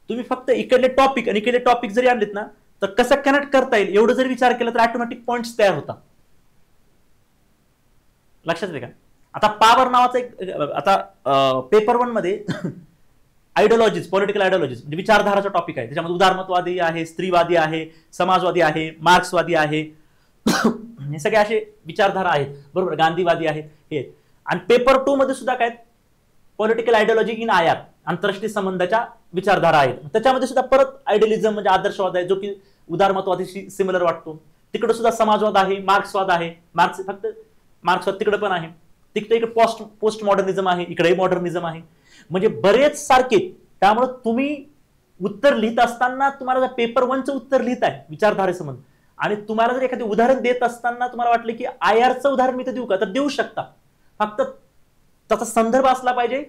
तुम्ही फक्त इकडले टॉपिक आणि इकडले टॉपिक जरी आणलेत ना तर कसं कनेक्ट करता येईल एवढं जरी विचार केला तर ऑटोमॅटिक पॉईंट्स तयार होतात. लक्षात येईल का. आता पॉवर नावाचा एक, आता पेपर 1 मध्ये आयडिओलॉजीज, पॉलिटिकल आयडिओलॉजीज म्हणजे विचारधाराचा टॉपिक आहे. त्याच्यामध्ये उदारमतवादी आहे, स्त्रीवादी आहे, समाजवादी आहे, मार्क्सवादी आहे, हे सगळे असे विचारधारा आहेत, बरोबर, गांधीवादी आहेत हे. आणि पेपर 2 मध्ये सुद्धा काय, पॉलिटिकल आयडिओलॉजी इन आयात, आंतरराष्ट्रीय संबंधाच्या विचारधारा आहेत. त्याच्यामध्ये सुद्धा परत आयडियलिझम म्हणजे आदर्शवाद आहे, जो की उदारमतवादीशी सिमिलर वाटतो. तिकडे सुद्धा समाजवाद आहे, मार्क्सवाद आहे, फक्त मार्क्सवाद तिकडे पण आहे, तिकडे इकडे पोस्ट मॉडर्निझम आहे, इकडेही मॉडर्निझम आहे, म्हणजे बरेच सारखे. त्यामुळे तुम्ही उत्तर लिहित असताना तुम्हाला जर पेपर 1चं उत्तर लिहित आहे विचारधारेसंबंध, आणि तुम्हाला जर एखादे उदाहरण देत असताना तुम्हाला वाटलं की IR चं उदाहरण मी तर देऊ का, तर देऊ शकता. फक्त त्याचा संदर्भ असला पाहिजे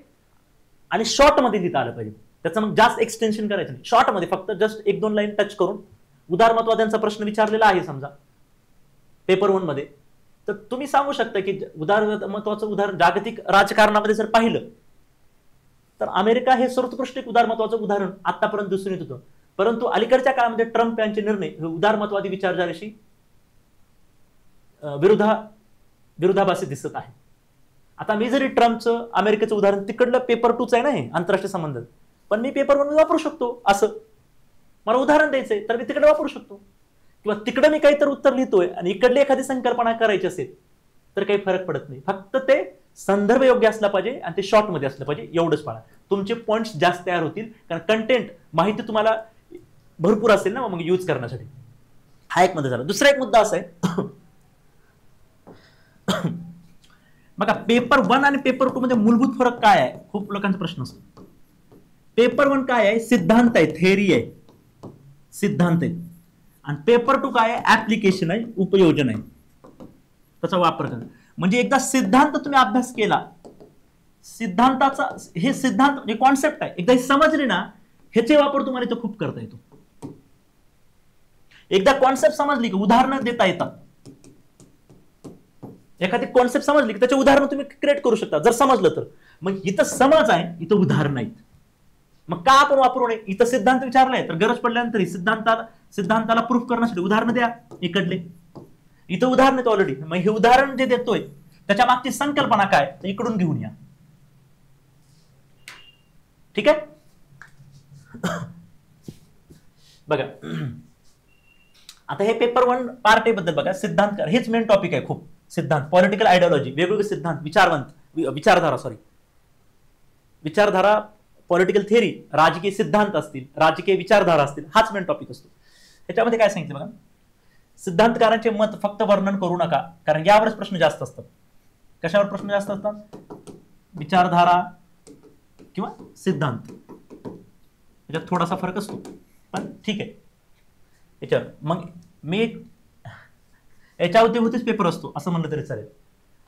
आणि शॉर्टमध्ये लिहिता आलं पाहिजे. त्याचं मग जास्त एक्सटेन्शन करायचं नाही, शॉर्टमध्ये फक्त जस्ट 1-2 लाईन टच करून उदारमतवाद्यांचा प्रश्न विचारलेला आहे समजा पेपर 1 मध्ये, तर तुम्ही सांगू शकता की उदारमत्वाचं उदाहरण जागतिक राजकारणामध्ये जर पाहिलं तर अमेरिका हे सर्वोत्कृष्ट एक उदारमत्वाचं उदाहरण आतापर्यंत दिसून येत होतं. परंतु अलीकडच्या काळामध्ये ट्रम्प यांचे निर्णय हे उदारमतवादी विचारधारेशी विरोधाभासी दिसत आहे. आता मी जरी ट्रम्पचं अमेरिकेचं उदाहरण तिकडलं पेपर 2च आहे ना हे आंतरराष्ट्रीय संबंध, पण मी पेपर 1 वापरू शकतो. असं मला उदाहरण द्यायचंय तर मी तिकडे वापरू शकतो, किंवा तिकडे मी काहीतरी उत्तर लिहितोय आणि इकडली एखादी संकल्पना करायची असेल तर काही फरक पडत नाही. फक्त ते संदर्भ योग्य असला पाहिजे आणि ते शॉर्ट मध्ये असलं पाहिजे, एवढंच पाळा. तुमचे पॉइंट्स जास्त तयार होतील, कारण कंटेंट माहिती तुम्हाला भरपूर असेल ना मग यूज करण्यासाठी. हा एक मुद्दा झाला. दुसरा एक मुद्दा असा आहे बघा, पेपर 1 आणि पेपर 2 मध्ये मूलभूत फरक काय आहे, खूप लोकांचा प्रश्न असतो. पेपर 1 काय आहे, सिद्धांत आहे, थेअरी आहे, सिद्धांत आहे. आणि पेपर 2 काय आहे, ऍप्लिकेशन आहे, उपयोजन आहे, त्याचा वापर करा. म्हणजे एकदा सिद्धांत तुम्ही अभ्यास केला, सिद्धांताचा हे सिद्धांत म्हणजे कॉन्सेप्ट आहे, एकदा हे समजले ना, ह्याचे वापर तुम्हाला इथं खूप करता येतो. एकदा कॉन्सेप्ट समजली की उदाहरणं देता येतात. एखादी कॉन्सेप्ट समजली की त्याचे उदाहरण तुम्ही क्रिएट करू शकता, जर समजलं तर. मग इथं समज आहे, इथं उदाहरण आहेत. मग का आपण वापरू नये, इथं सिद्धांत विचारलाय तर गरज पडल्यानंतर सिद्धांताला प्रूफ करण्यासाठी उदाहरण द्या इकडले. इथं उदाहरण येतं ऑलरेडी, मग हे उदाहरण जे देतोय त्याच्या मागची संकल्पना काय तर इकडून घेऊन या. ठीक आहे. बघा आता हे पेपर 1 पार्ट ए बद्दल बघा, सिद्धांत हेच मेन टॉपिक आहे खूप. सिद्धांत, पॉलिटिकल आयडियोलॉजी, वेगवेगळे सिद्धांत, विचारधारा, पॉलिटिकल थिअरी, राजकीय सिद्धांत असतील, राजकीय विचारधारा असतील, हाच मेन टॉपिक असतो. ह्याच्यामध्ये काय सांगितलं बघा, सिद्धांतकारांचे मत फक्त वर्णन करू नका, कारण यावरच प्रश्न जास्त असतात. कशावर प्रश्न जास्त असतात, विचारधारा किंवा सिद्धांत, याच्यात थोडासा फरक असतो, पण ठीक आहे. याच्यावर मग मी याच्यावरतीच पेपर असतो असं म्हणलं तरी चालेल.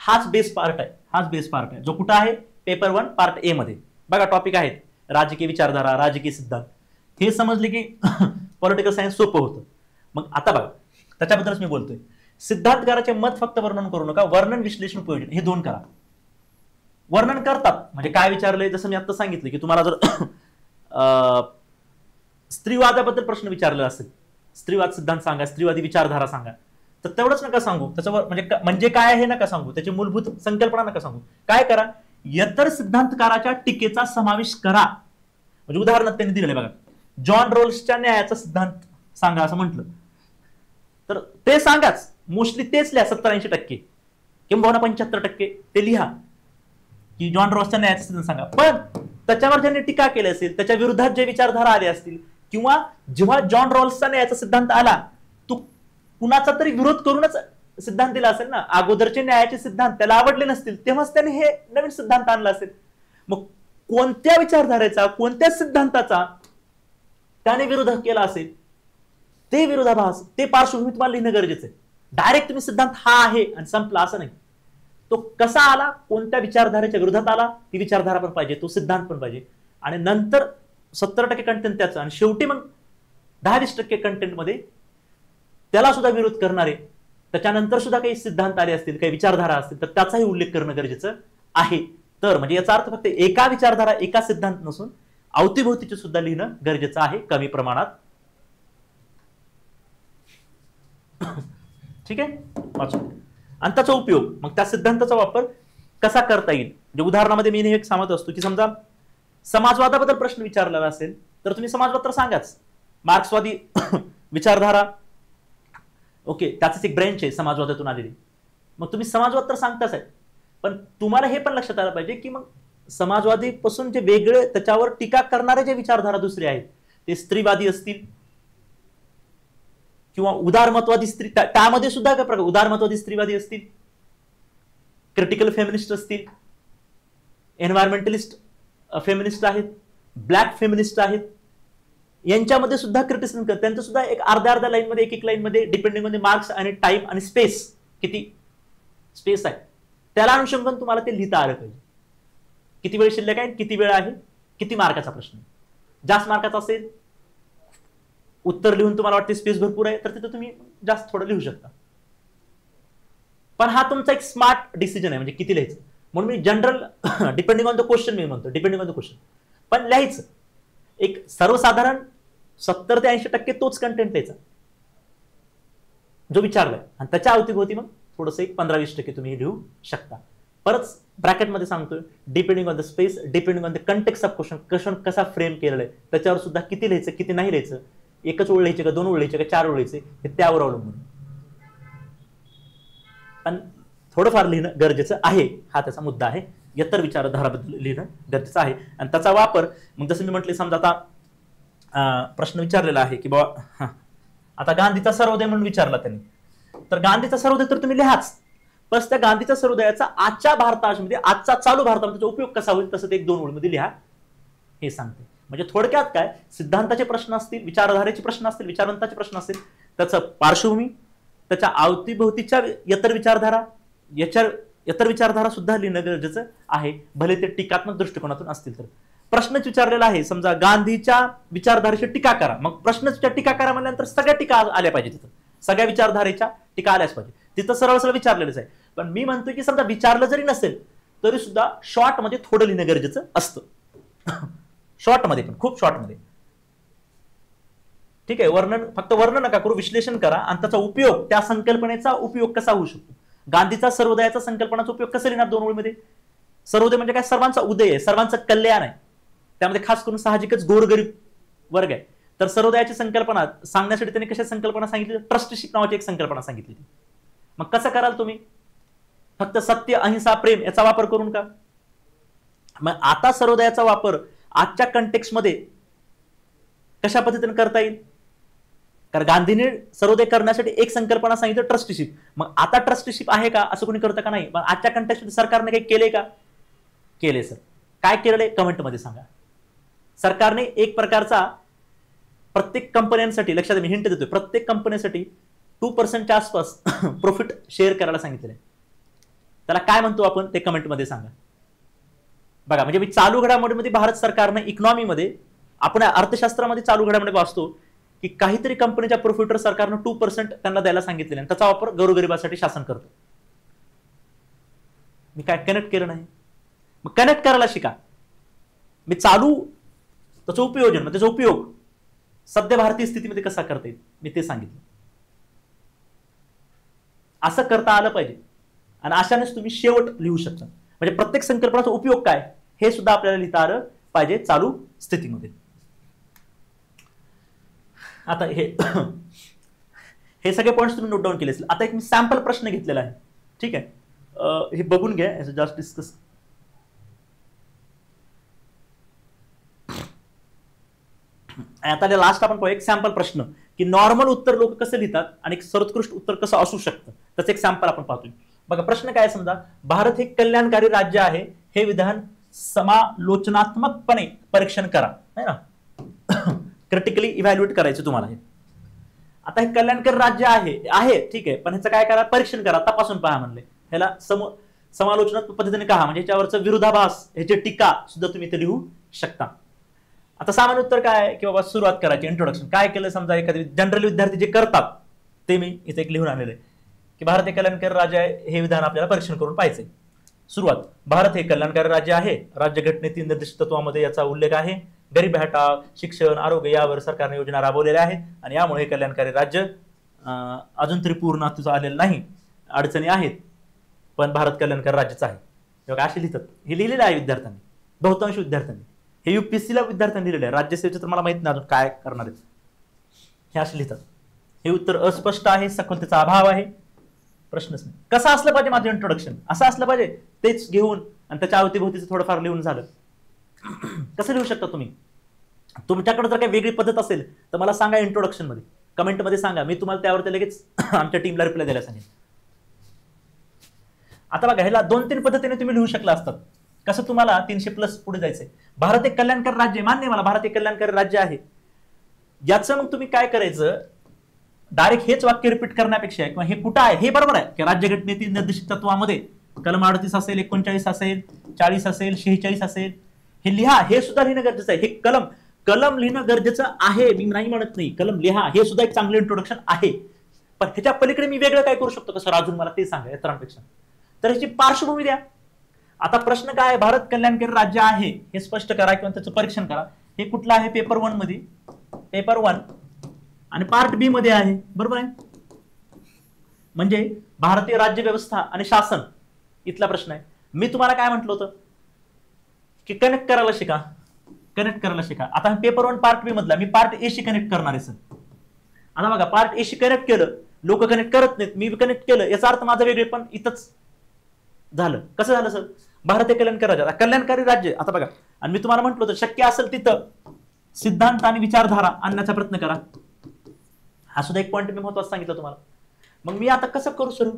हाच बेस पार्ट आहे, जो कुठं आहे, पेपर 1 पार्ट ए मध्ये. बघा टॉपिक आहेत राजकीय विचारधारा, राजकीय सिद्धांत. हे समजले की पॉलिटिकल सायन्स सोपं होतं. मग आता बघा त्याच्याबद्दलच मी बोलतोय. सिद्धांतकाराचे मत फक्त वर्णन करू नका, वर्णन, विश्लेषण, उपयोजन हे 2 करा. वर्णन करतात म्हणजे काय विचारलंय, जसं मी आता सांगितलं की तुम्हाला जर स्त्रीवादाबद्दल प्रश्न विचारला असेल, स्त्रीवाद सिद्धांत सांगा, स्त्रीवादी विचारधारा सांगा, तर तेवढंच नका सांगू. त्याच्यावर म्हणजे काय हे नका सांगू, त्याची मूलभूत संकल्पना नका सांगू. काय करा, इतर सिद्धांतकाराच्या टीकेचा समावेश करा. म्हणजे उदाहरणार्थ त्यांनी दिलेलं बघा, जॉन रॉल्सच्या न्यायाचा सिद्धांत सांगा असं म्हटलं तर ते सांगाच, मोस्टली तेच लिहा 70-80% किंवा 75% ते लिहा की जॉन रॉल्सच्या न्यायाचा सिद्धांत सांगा. पण त्याच्यावर ज्यांनी टीका केली असेल, त्याच्या विरोधात जे विचारधारा आले असतील, किंवा जेव्हा जॉन रॉल्सचा न्यायाचा सिद्धांत आला तो कुणाचा तरी विरोध करूनच सिद्धांत दिला असेल ना, अगोदरचे न्यायाचे सिद्धांत त्याला आवडले नसतील, तेव्हाच त्याने हे नवीन सिद्धांत आणला असेल. मग कोणत्या विचारधारेचा, कोणत्या सिद्धांताचा त्याने विरोध केला असेल, ते विरोधाभास, ते पार्श्वभूमी तुम्हाला लिहिणं गरजेचं आहे. डायरेक्ट तुम्ही सिद्धांत हा आहे आणि संपला असं नाही. तो कसा आला, कोणत्या विचारधारेच्या विरोधात आला, ती विचारधारा पण पाहिजे, तो सिद्धांत पण पाहिजे, आणि नंतर 70% कंटेंट त्याचं, आणि शेवटी मग 10-20% कंटेंट मध्ये त्याला सुद्धा विरोध करणारे, त्याच्यानंतर सुद्धा काही सिद्धांत आले असतील, काही विचारधारा असतील, तर त्याचाही उल्लेख करणं गरजेचं आहे. तर म्हणजे याचा अर्थ फक्त एका विचारधारा, एका सिद्धांत नसून अवतीभोवतीचे सुद्धा लिहिणं गरजेचं आहे, कमी प्रमाणात. ठीक आहे. आणि त्याचा उपयोग, मग त्या सिद्धांताचा वापर कसा करता येईल. म्हणजे उदाहरणामध्ये मी हे सांगत असतो की समजा समाजवादाबद्दल प्रश्न विचारलेला असेल तर तुम्ही समाजवाद तर सांगाच, मार्क्सवादी विचारधारा, ओके, त्याच एक ब्रँच आहे समाजवादातून आलेली, मग तुम्ही समाजवाद तर सांगताच आहे. पण तुम्हाला हे पण लक्षात आलं पाहिजे की मग समाजवादी पासून जे वेगळे, त्याच्यावर टीका करणारे जे विचारधारा दुसरे आहेत, ते स्त्रीवादी असतील किंवा उदारमतवादी स्त्री, त्यामध्ये सुद्धा काय प्रकार, उदारमतवादी स्त्रीवादी असतील, क्रिटिकल फेमिनिस्ट असतील, एन्व्हायरमेंटलिस्ट फेमिनिस्ट आहेत, ब्लॅक फेमिनिस्ट आहेत, यांच्यामध्ये सुद्धा क्रिटिसिझम कर, त्यांचं सुद्धा एक अर्ध्या लाईन मध्ये, एक लाईन मध्ये, डिपेंडिंग मध्ये मार्क्स आणि टाइम आणि स्पेस, किती स्पेस आहे त्याला अनुषंगाने तुम्हाला ते लिहिता आलं पाहिजे. किती वेळ शिल्लक आहे, किती वेळ आहे, किती मार्काचा प्रश्न. जास्त मार्काचा असेल, उत्तर लिहून तुम्हाला वाटते स्पेस भरपूर आहे, तर तिथं तुम्ही जास्त थोडं लिहू शकता. पण हा तुमचा एक स्मार्ट डिसिजन आहे, म्हणजे किती लिहायचं. म्हणून मी general depending on the question मी म्हणतो, डिपेंडिंग ऑन द क्वेश्चन. पण लिहायचं एक सर्वसाधारण 70 ते 80% तोच कंटेंट लिहायचा जो विचारलाय, आणि त्याच्या अवतीभोवती मग थोडंसं एक 15-20% तुम्ही लिहू शकता. परत ब्रॅकेटमध्ये सांगतोय, depending on the space, depending on the context of question, question कसा फ्रेम केलेला आहे त्याच्यावर सुद्धा किती लिहायचं, किती नाही लिहायचं, एकच ओळ लिहायचे का, 2 ओळ लिहायचे का, 4 ओळ लिहायचे, हे त्यावर अवलंबून. पण थोडंफार लिहिणं गरजेचं आहे, हा त्याचा मुद्दा आहे. इतर विचारधाराबद्दल लिहिणं गरजेचं आहे, आणि त्याचा वापर मग जसं मी म्हटले, समजा आता प्रश्न विचारलेला आहे की बाबा आता गांधीचा सर्वोदय म्हणून विचारला त्यांनी, तर गांधीचा सर्वोदय तर तुम्ही लिहाच, पण त्या गांधीच्या सर्वोदयाचा आजच्या भारतामध्ये, आजचा चालू भारतामध्ये उपयोग कसा होईल तसं ते 1-2 ओळीमध्ये लिहा हे सांगते. म्हणजे थोडक्यात काय, सिद्धांताचे प्रश्न असतील, विचारधारेचे प्रश्न असतील, विचारवंताचे प्रश्न असतील, त्याचं पार्श्वभूमी, त्याच्या अवतीभोवतीच्या इतर विचारधारा सुद्धा लिहिणं गरजेचं आहे, भले ते टीकात्मक दृष्टिकोनातून असतील तर. प्रश्नच विचारलेला आहे, समजा गांधीच्या विचारधारेची टीका करा, मग प्रश्नच्या टीका करा म्हणल्यानंतर सगळ्या टीका आल्या पाहिजे, तिथं सगळ्या विचारधारेच्या टीका आल्याच पाहिजे, तिथं सरळ सरळ विचारलेलंच आहे. पण मी म्हणतोय की समजा विचारलं जरी नसेल तरी सुद्धा शॉर्ट मध्ये थोडं लिहिणं गरजेचं असतं. शॉर्ट मध्ये पण, खूप शॉर्ट मध्ये. ठीक आहे, वर्णन, फक्त वर्णन नका करू, विश्लेषण करा, आणि त्याचा उपयोग, त्या संकल्पनेचा उपयोग कसा होऊ शकतो. गांधीचा सर्वोदयाचा संकल्पनाचा उपयोग कसा लिहिणार 2 ओळीमध्ये. सर्वोदय म्हणजे काय, सर्वांचा उदय आहे, सर्वांचं कल्याण आहे, त्यामध्ये खास करून साहजिकच गोरगरीब वर्ग आहे. तर सर्वोदयाची संकल्पना सांगण्यासाठी त्यांनी कशा संकल्पना सांगितली, ट्रस्टशिप नावाची एक संकल्पना सांगितली. मग कसं कराल तुम्ही, फक्त सत्य, अहिंसा, प्रेम याचा वापर करून का. मग आता सर्वोदयाचा वापर आजच्या कंटेक्स्ट मध्ये कशा पद्धतीने करता येईल, कारण गांधींनी सर्वोदय करण्यासाठी एक संकल्पना सांगितलं, ट्रस्टीशिप. मग आता ट्रस्टीशिप आहे का, असं कोणी करतं का नाही. पण आजच्या कंटेक्स्ट मध्ये सरकारने काही केले का, केले सर. काय केलंय कमेंट मध्ये सांगा. सरकारने एक प्रकारचा प्रत्येक कंपन्यांसाठी, लक्षात मी हिंट देतोय, प्रत्येक कंपनीसाठी 2% आसपास प्रॉफिट शेअर करायला सांगितलेलं आहे. त्याला काय म्हणतो आपण ते कमेंट मध्ये सांगा. बघा, म्हणजे मी चालू घडामोडीमध्ये भारत सरकारने इकॉनॉमीमध्ये, आपण अर्थशास्त्रामध्ये चालू घडामोडी वाचतो की काहीतरी कंपनीच्या प्रॉफिटवर सरकारनं 2% त्यांना द्यायला सांगितलेलं आहे, त्याचा वापर गोरगरिबासाठी शासन करतो. मी काय कनेक्ट केलं नाही, मग कनेक्ट करायला शिका. मी चालू त्याचं उपयोजन, म्हणजे त्याचा उपयोग सध्या भारतीय स्थितीमध्ये कसा करता येईल मी ते सांगितलं. असं करता आलं पाहिजे, आणि अशानेच तुम्ही शेवट लिहू शकता. म्हणजे प्रत्येक संकल्पनाचा उपयोग काय हे सुद्धा आपल्याला लिहिता आलं पाहिजे चालू स्थितीमध्ये. आता हे सगळे पॉइंट्स तुम्ही नोट डाऊन केले असेल. आता एक मी सॅम्पल प्रश्न घेतलेला आहे, ठीक आहे, हे बघून घ्या, जास्त डिस्कस. आता लास्ट आपण एक सॅम्पल प्रश्न की नॉर्मल उत्तर लोक कसं लिहितात आणि एक सर्वोत्कृष्ट उत्तर कसं असू शकतं त्याचं एक सॅम्पल आपण पाहतोय. बघा, प्रश्न काय, समजा भारत हे कल्याणकारी राज्य आहे, हे विधान समालोचनात्मकपणे परीक्षण करा, है ना, क्रिटिकली इव्हॅल्युएट करायचं तुम्हाला हे. आता हे कल्याणकारी राज्य आहे ठीक आहे, पण ह्याचं काय करा, परीक्षण करा, तपासून पहा म्हणले. ह्याला समालोचनात्मक पद्धतीने कहा, म्हणजे ह्याच्यावरचं विरोधाभास, ह्याची टीका सुद्धा तुम्ही इथे लिहू शकता. आता सामान्य उत्तर काय की बाबा सुरुवात करायची, इंट्रोडक्शन. काय केलं, समजा एखादी जनरल विद्यार्थी जे करतात ते मी इथे एक लिहून आणलेलं आहे की भारत हे कल्याणकारी राज्य आहे, हे विधान आपल्याला परीक्षण करून पाहिजे. सुरुवात, भारत हे कल्याणकारी राज्य आहे, राज्यघटनेतील निर्दिष्ट तत्वामध्ये याचा उल्लेख आहे, गरीब हटाव, शिक्षण, आरोग्य यावर सरकारने योजना राबवलेल्या आहेत, आणि यामुळे हे कल्याणकारी राज्य अजून तरी पूर्ण अस्तित्वात आलेलं नाही, अडचणी आहेत, पण भारत कल्याणकारी राज्यच आहे. तेव्हा असे लिहितात, हे लिहिलेलं आहे विद्यार्थ्यांनी, बहुतांश विद्यार्थ्यांनी. हे युपीएससीला विद्यार्थ्यांनी लिहिलेलं आहे, राज्यसेवेचं तर मला माहित नाही अजून काय करणार आहेत, हे असे लिहितात. हे उत्तर अस्पष्ट आहे, सखोलतेचा अभाव आहे, प्रश्नच नाही. कसं असलं पाहिजे माझं इंट्रोडक्शन, असं असलं पाहिजे, तेच घेऊन आणि त्याच्या अवतीभोवतीचं थोडंफार लिहून झालं. कसं लिहू शकता तुम्ही, तुमच्याकडे जर काही वेगळी पद्धत असेल तर मला सांगा, इंट्रोडक्शन मध्ये कमेंट मध्ये सांगा, मी तुम्हाला त्यावरती लगेच आमच्या टीमला रिप्लाय द्यायला सांगेन. आता बघा, ह्याला 2-3 पद्धतीने तुम्ही लिहू शकला असतात. कसं, तुम्हाला 300+ पुढे जायचंय. भारत एक कल्याणकारी राज्य, मान्य मला, भारत एक कल्याणकारी राज्य आहे. याचं मग तुम्ही काय करायचं, डायरेक्ट हेच वाक्य रिपीट करण्यापेक्षा, किंवा हे कुठं आहे हे बरोबर आहे की राज्यघटनेतील निर्दिष्ट तत्वामध्ये कलम 38 असेल, 39 असेल, 40 असेल, 46 असेल, हे लिहा. हे सुद्धा लिहिणं गरजेचं आहे. हे कलम लिहिणं गरजेचं आहे, मी नाही म्हणत नाही. कलम लिहा, हे सुद्धा एक चांगलं इंट्रोडक्शन आहे. पण ह्याच्या पलीकडे मी वेगळं काय करू शकतो का सर, अजून मला ते सांगा इतरांपेक्षा. तर ह्याची पार्श्वभूमी द्या. आता प्रश्न काय आहे, भारत कल्याणकारी राज्य आहे हे स्पष्ट करा किंवा त्याचं परीक्षण करा. हे कुठलं आहे, पेपर 1 मध्ये, पेपर 1 आणि पार्ट बी मध्ये आहे, बरोबर आहे. म्हणजे भारतीय राज्य व्यवस्था आणि शासन इथला प्रश्न आहे. मी तुम्हाला काय म्हटलं होतं की कनेक्ट करायला शिका, कनेक्ट करायला शिका. आता पेपर 1 पार्ट बी मधला मी पार्ट ए शी कनेक्ट करणार आहे सर. आता बघा, पार्ट ए शी कनेक्ट केलं, लोक कनेक्ट करत नाहीत, मी कनेक्ट केलं, याचा अर्थ माझं वेगळे पण इथंच झालं. कसं झालं सर, भारतीय कल्याणकारी राज्य, कल्याणकारी राज्य. आता बघा, आणि मी तुम्हाला म्हटलं होतं शक्य असेल तिथं सिद्धांत आणि विचारधारा आणण्याचा प्रयत्न करा. हा सुद्धा एक पॉईंट मी महत्वाचा सांगितलं तुम्हाला. मग मी आता कसं करू सुरू,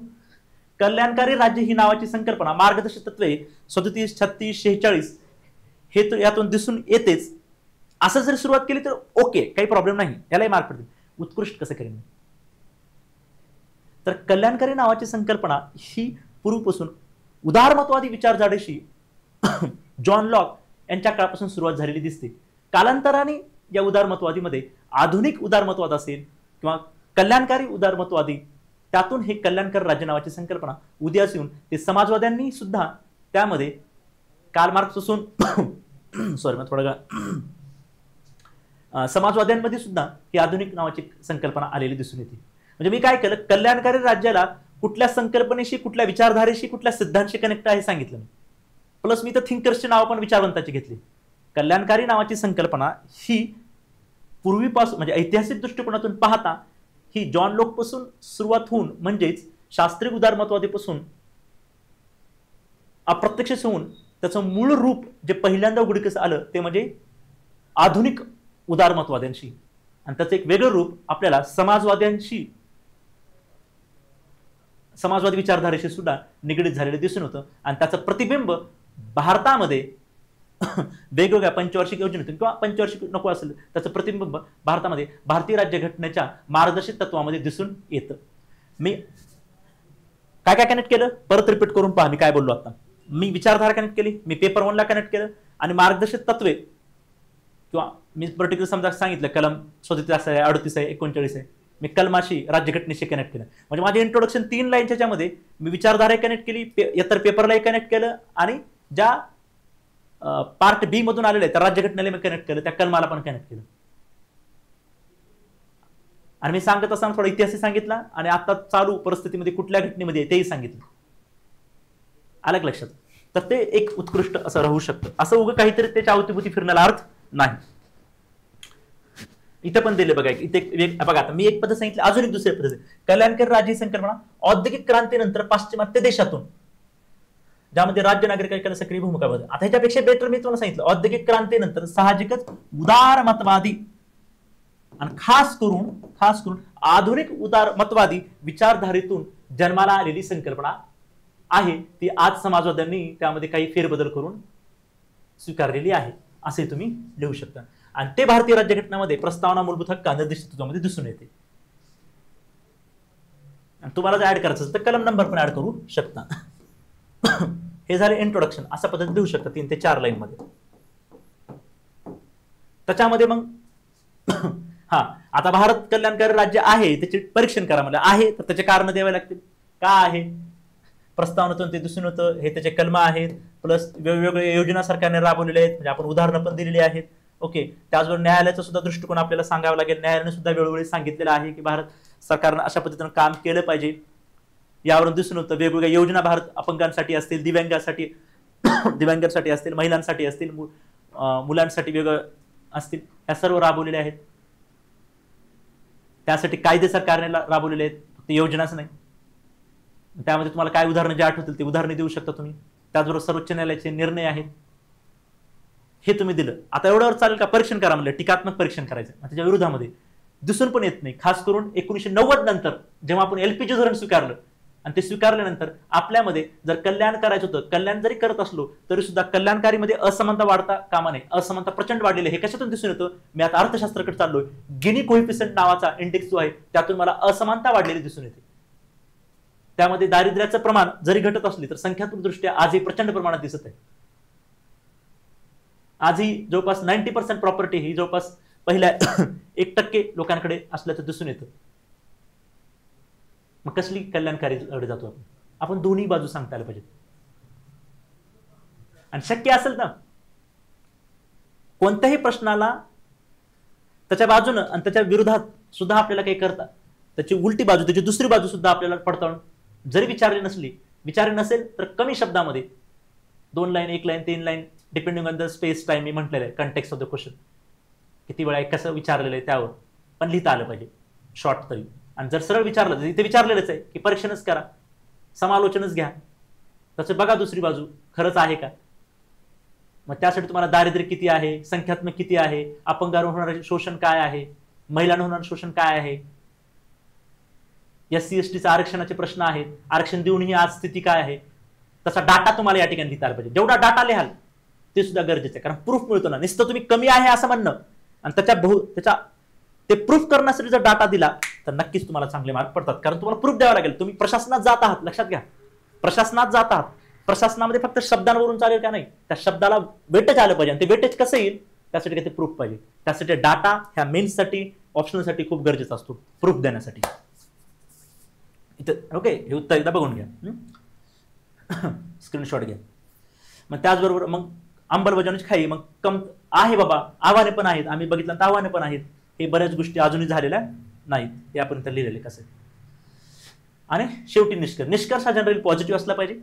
कल्याणकारी राज्य ही नावाची संकल्पना, मार्गदर्शक तत्वे 37, 36, 46 हे तर यातून दिसून येतेच. असं जरी सुरुवात केली तर ओके, काही प्रॉब्लेम नाही, यालाही मार्क पडतील. उत्कृष्ट कसं करेन, तर कल्याणकारी नावाची संकल्पना ही पूर्वीपासून उदारमतवादी विचारधारेशी जॉन लॉक यांच्या काळापासून सुरुवात झालेली दिसते. कालांतराने या उदारमतवादीमध्ये आधुनिक उदारमतवाद असेल किंवा कल्याणकारी उदारमतवादी, त्यातून हे कल्याणकारी राज्य नावाची संकल्पना उदयास येऊन ते समाजवाद्यांनी सुद्धा त्यामध्ये कार्ल मार्क्स पासून सॉरी मग थोडं समाजवाद्यांमध्ये सुद्धा ही आधुनिक नावाची संकल्पना आलेली दिसून येते. म्हणजे मी काय केलं, कल्याणकारी राज्याला कुठल्या संकल्पनेशी, कुठल्या विचारधारेशी, कुठल्या सिद्धांशी कनेक्ट आहे सांगितलं. प्लस मी तर थिंकर्सची नाव पण विचारवंताची घेतली. कल्याणकारी नावाची संकल्पना ही पूर्वीपासून म्हणजे ऐतिहासिक दृष्टिकोनातून पाहता ही जॉन लॉक पासून सुरुवात होऊन, म्हणजेच शास्त्रीय उदारमतवादीपासून अप्रत्यक्ष होऊन त्याचं मूळ रूप जे पहिल्यांदा उघडकीस आलं ते म्हणजे आधुनिक उदारमतवाद्यांशी, आणि त्याचं एक वेगळं रूप आपल्याला समाजवाद्यांशी, समाजवादी विचारधारेशी सुद्धा निगडीत झालेलं दिसून होतं. आणि त्याचं प्रतिबिंब भारतामध्ये वेगवेगळ्या पंचवार्षिक योजनेतून किंवा पंचवार्षिक नको असेल त्याचं प्रतिबिंब भारतामध्ये भारतीय राज्यघटनेच्या मार्गदर्शक तत्वामध्ये दिसून येतं. मी काय काय कनेक्ट केलं परत रिपीट करून पहा, मी काय बोललो आता. मी विचारधारा कनेक्ट केली, मी पेपर 1 ला कनेक्ट केलं, आणि मार्गदर्शक तत्वे किंवा मी पर्टिक्युलर समजा सांगितलं कलम 37 आहे, 38 आहे, 39 आहे, मी कलमाशी राज्यघटनेशी कनेक्ट केलं. म्हणजे माझे इंट्रोडक्शन 3 लाईनच्या च्यामध्ये मी विचारधारा कनेक्ट केली, इतर पेपरलाही कनेक्ट केलं, आणि ज्या पार्ट बी मधून आलेले त्या राज्यघटनेला मी कनेक्ट केलं, त्या कलमाला पण कनेक्ट केलं. आणि मी सांगत असताना थोडा इतिहासही सांगितला, आणि आता चालू परिस्थितीमध्ये कुठल्या घटनेमध्ये तेही सांगितलं. आलं लक्षात. तर ते एक उत्कृष्ट असं राहू शकतं. असं उगं काहीतरी त्याच्या अवतीभोवती फिरण्याला अर्थ नाही. इथे पण दिले बघा, इथे बघा, आता मी एक पद्धत सांगितली, अजून एक दुसरी पद्धत. कल्याणकारी राज्य संकल्पना औद्योगिक क्रांतीनंतर पाश्चिमात्य देशातून, ज्यामध्ये राज्य नागरिकांना सक्रिय भूमिका बजावते. आता ह्याच्यापेक्षा बेटर मी तुम्हाला सांगितलं, औद्योगिक क्रांतीनंतर साहजिकच उदारमतवादी आणि खास करून आधुनिक उदारमतवादी विचारधारेतून जन्माला आलेली संकल्पना आहे. ती आज समाजवाद्यांनी त्यामध्ये काही फेरबदल करून स्वीकारलेली आहे, असे तुम्ही लिहू शकता. आणि ते भारतीय राज्यघटनेमध्ये प्रस्तावना मूलभूत हक्क निर्दिष्ट तत्वामध्ये दिसून येते. आणि तुम्हाला जर ऍड करायचं असेल तर कलम नंबर पण ऍड करू शकता. हे झाले इंट्रोडक्शन. अशा पद्धतीने लिहू शकता 3 ते 4 लाईन मध्ये. त्याच्यामध्ये मग हा, आता भारत कल्याणकारी राज्य आहे त्याचे परीक्षण करा म्हणलं, आहे तर त्याचे कारण द्यावे लागतील. का आहे, प्रस्तावनेतून ते दिसून होतं. हे त्याचे कलम आहेत, प्लस वेगवेगळ्या योजना सरकारने राबवलेल्या आहेत, म्हणजे आपण उदाहरणं पण दिलेली आहेत. ओके. त्याचबरोबर न्यायालयाचा सुद्धा दृष्टिकोन आपल्याला सांगावा लागेल. न्यायालयाने सुद्धा वेळोवेळी सांगितलेलं आहे की भारत सरकारनं अशा पद्धतीनं काम केलं पाहिजे. यावरून दिसून होतं वेगवेगळ्या योजना भारत अपंगांसाठी असतील, दिव्यांगांसाठी असतील, महिलांसाठी असतील, मुलांसाठी वेगळं असतील, ह्या सर्व राबवलेल्या आहेत. त्यासाठी कायदे सरकारने राबवलेले आहेत, फक्त योजनाच नाही. त्यामध्ये तुम्हाला काय उदाहरणं जे आठवतील ते उदाहरणे देऊ शकता तुम्ही. त्याचबरोबर सर्वोच्च न्यायालयाचे निर्णय आहेत, हे तुम्ही दिलं. आता एवढ्यावर चालेल का, परीक्षण करा म्हणलं, टीकात्मक परीक्षण करायचं. त्याच्या विरोधामध्ये दिसून पण येत नाही. खास करून 1990 नंतर जेव्हा आपण एलपीजी धोरण स्वीकारलं, आणि ते स्वीकारल्यानंतर आपल्यामध्ये जर कल्याण करायचं होतं, कल्याण जरी करत असलो तरी सुद्धा कल्याणकारीमध्ये असमानता वाढता कामा नये. असमानता प्रचंड वाढलेली. हे कशातून दिसून येतं, मी आता अर्थशास्त्राकडे चाललोय, गिनी कोएफिशियंट नावाचा इंडेक्स जो आहे त्यातून मला असमानता वाढलेली दिसून येते. त्यामध्ये दारिद्र्याचं प्रमाण जरी घटत असली तर संख्यात्मक दृष्ट्या आजही प्रचंड प्रमाणात दिसत आहे. आजही जवळपास 90% प्रॉपर्टी ही जवळपास पहिल्या 1% लोकांकडे असल्याचं दिसून येतं. मग कसली कल्याणकारी लढे जातो आपण दोन्ही बाजू सांगता आल्या पाहिजेत. आणि शक्य असेल ना कोणत्याही प्रश्नाला त्याच्या बाजूनं आणि त्याच्या विरोधात सुद्धा आपल्याला काही करता त्याची उलटी बाजू त्याची दुसरी बाजू सुद्धा आपल्याला पडताळून जरी विचारली नसेल तर कमी शब्दामध्ये 2 line 1 line 3 line depending on the space time मी म्हटलेलं आहे कंटेक्स्ट ऑफ द क्वेश्चन किती वेळा कसं विचारलेलं आहे त्यावर पण लिहिता आलं पाहिजे शॉर्ट तरी. आणि जर सरळ विचारलं इथे विचारलेलंच आहे की परीक्षणच करा समालोचनच घ्या त्याचं बघा दुसरी बाजू खरंच आहे का. मग त्यासाठी तुम्हाला दारिद्र्य किती आहे संख्यात्मक किती आहे अपंगावर होणारे शोषण काय आहे महिलांना होणारं शोषण काय आहे SC STचं आरक्षणाचे प्रश्न आहेत आरक्षण देऊनही आज स्थिती काय आहे तसा डाटा तुम्हाला या ठिकाणी लिहिता आला पाहिजे. जेवढा डाटा लिहाल ते सुद्धा गरजेचं आहे कारण प्रूफ मिळतो ना. नुसतं तुम्ही कमी आहे असं म्हणणं आणि त्याच्या ते प्रूफ करण्यासाठी जर डाटा दिला तर नक्कीच तुम्हाला चांगले मार्क पडतात कारण तुम्हाला प्रूफ द्यावा लागेल. तुम्ही प्रशासनात जात आहात लक्षात घ्या प्रशासनात जात आहात प्रशासनामध्ये फक्त शब्दांवरून चालेल का नाही त्या शब्दाला वेटेज आलं पाहिजे आणि ते वेटेज कसं येईल त्यासाठी काही ते प्रूफ पाहिजे. त्यासाठी डाटा ह्या मेन्ससाठी ऑप्शनलसाठी खूप गरजेचा असतो प्रूफ देण्यासाठी. इथं ओके हे उत्तर एकदा बघून घ्या स्क्रीनशॉट घ्या. मग त्याचबरोबर मग अंमलबजावणीची खाई मग कम आहे बाबा आव्हाने पण आहेत आम्ही बघितलं तर आव्हाने पण आहेत हे बऱ्याच गोष्टी अजूनही झालेल्या नाहीत हे आपण तर लिहिलेले कसं. आणि शेवटी निष्कर्ष हा जनरली पॉझिटिव्ह असला पाहिजे.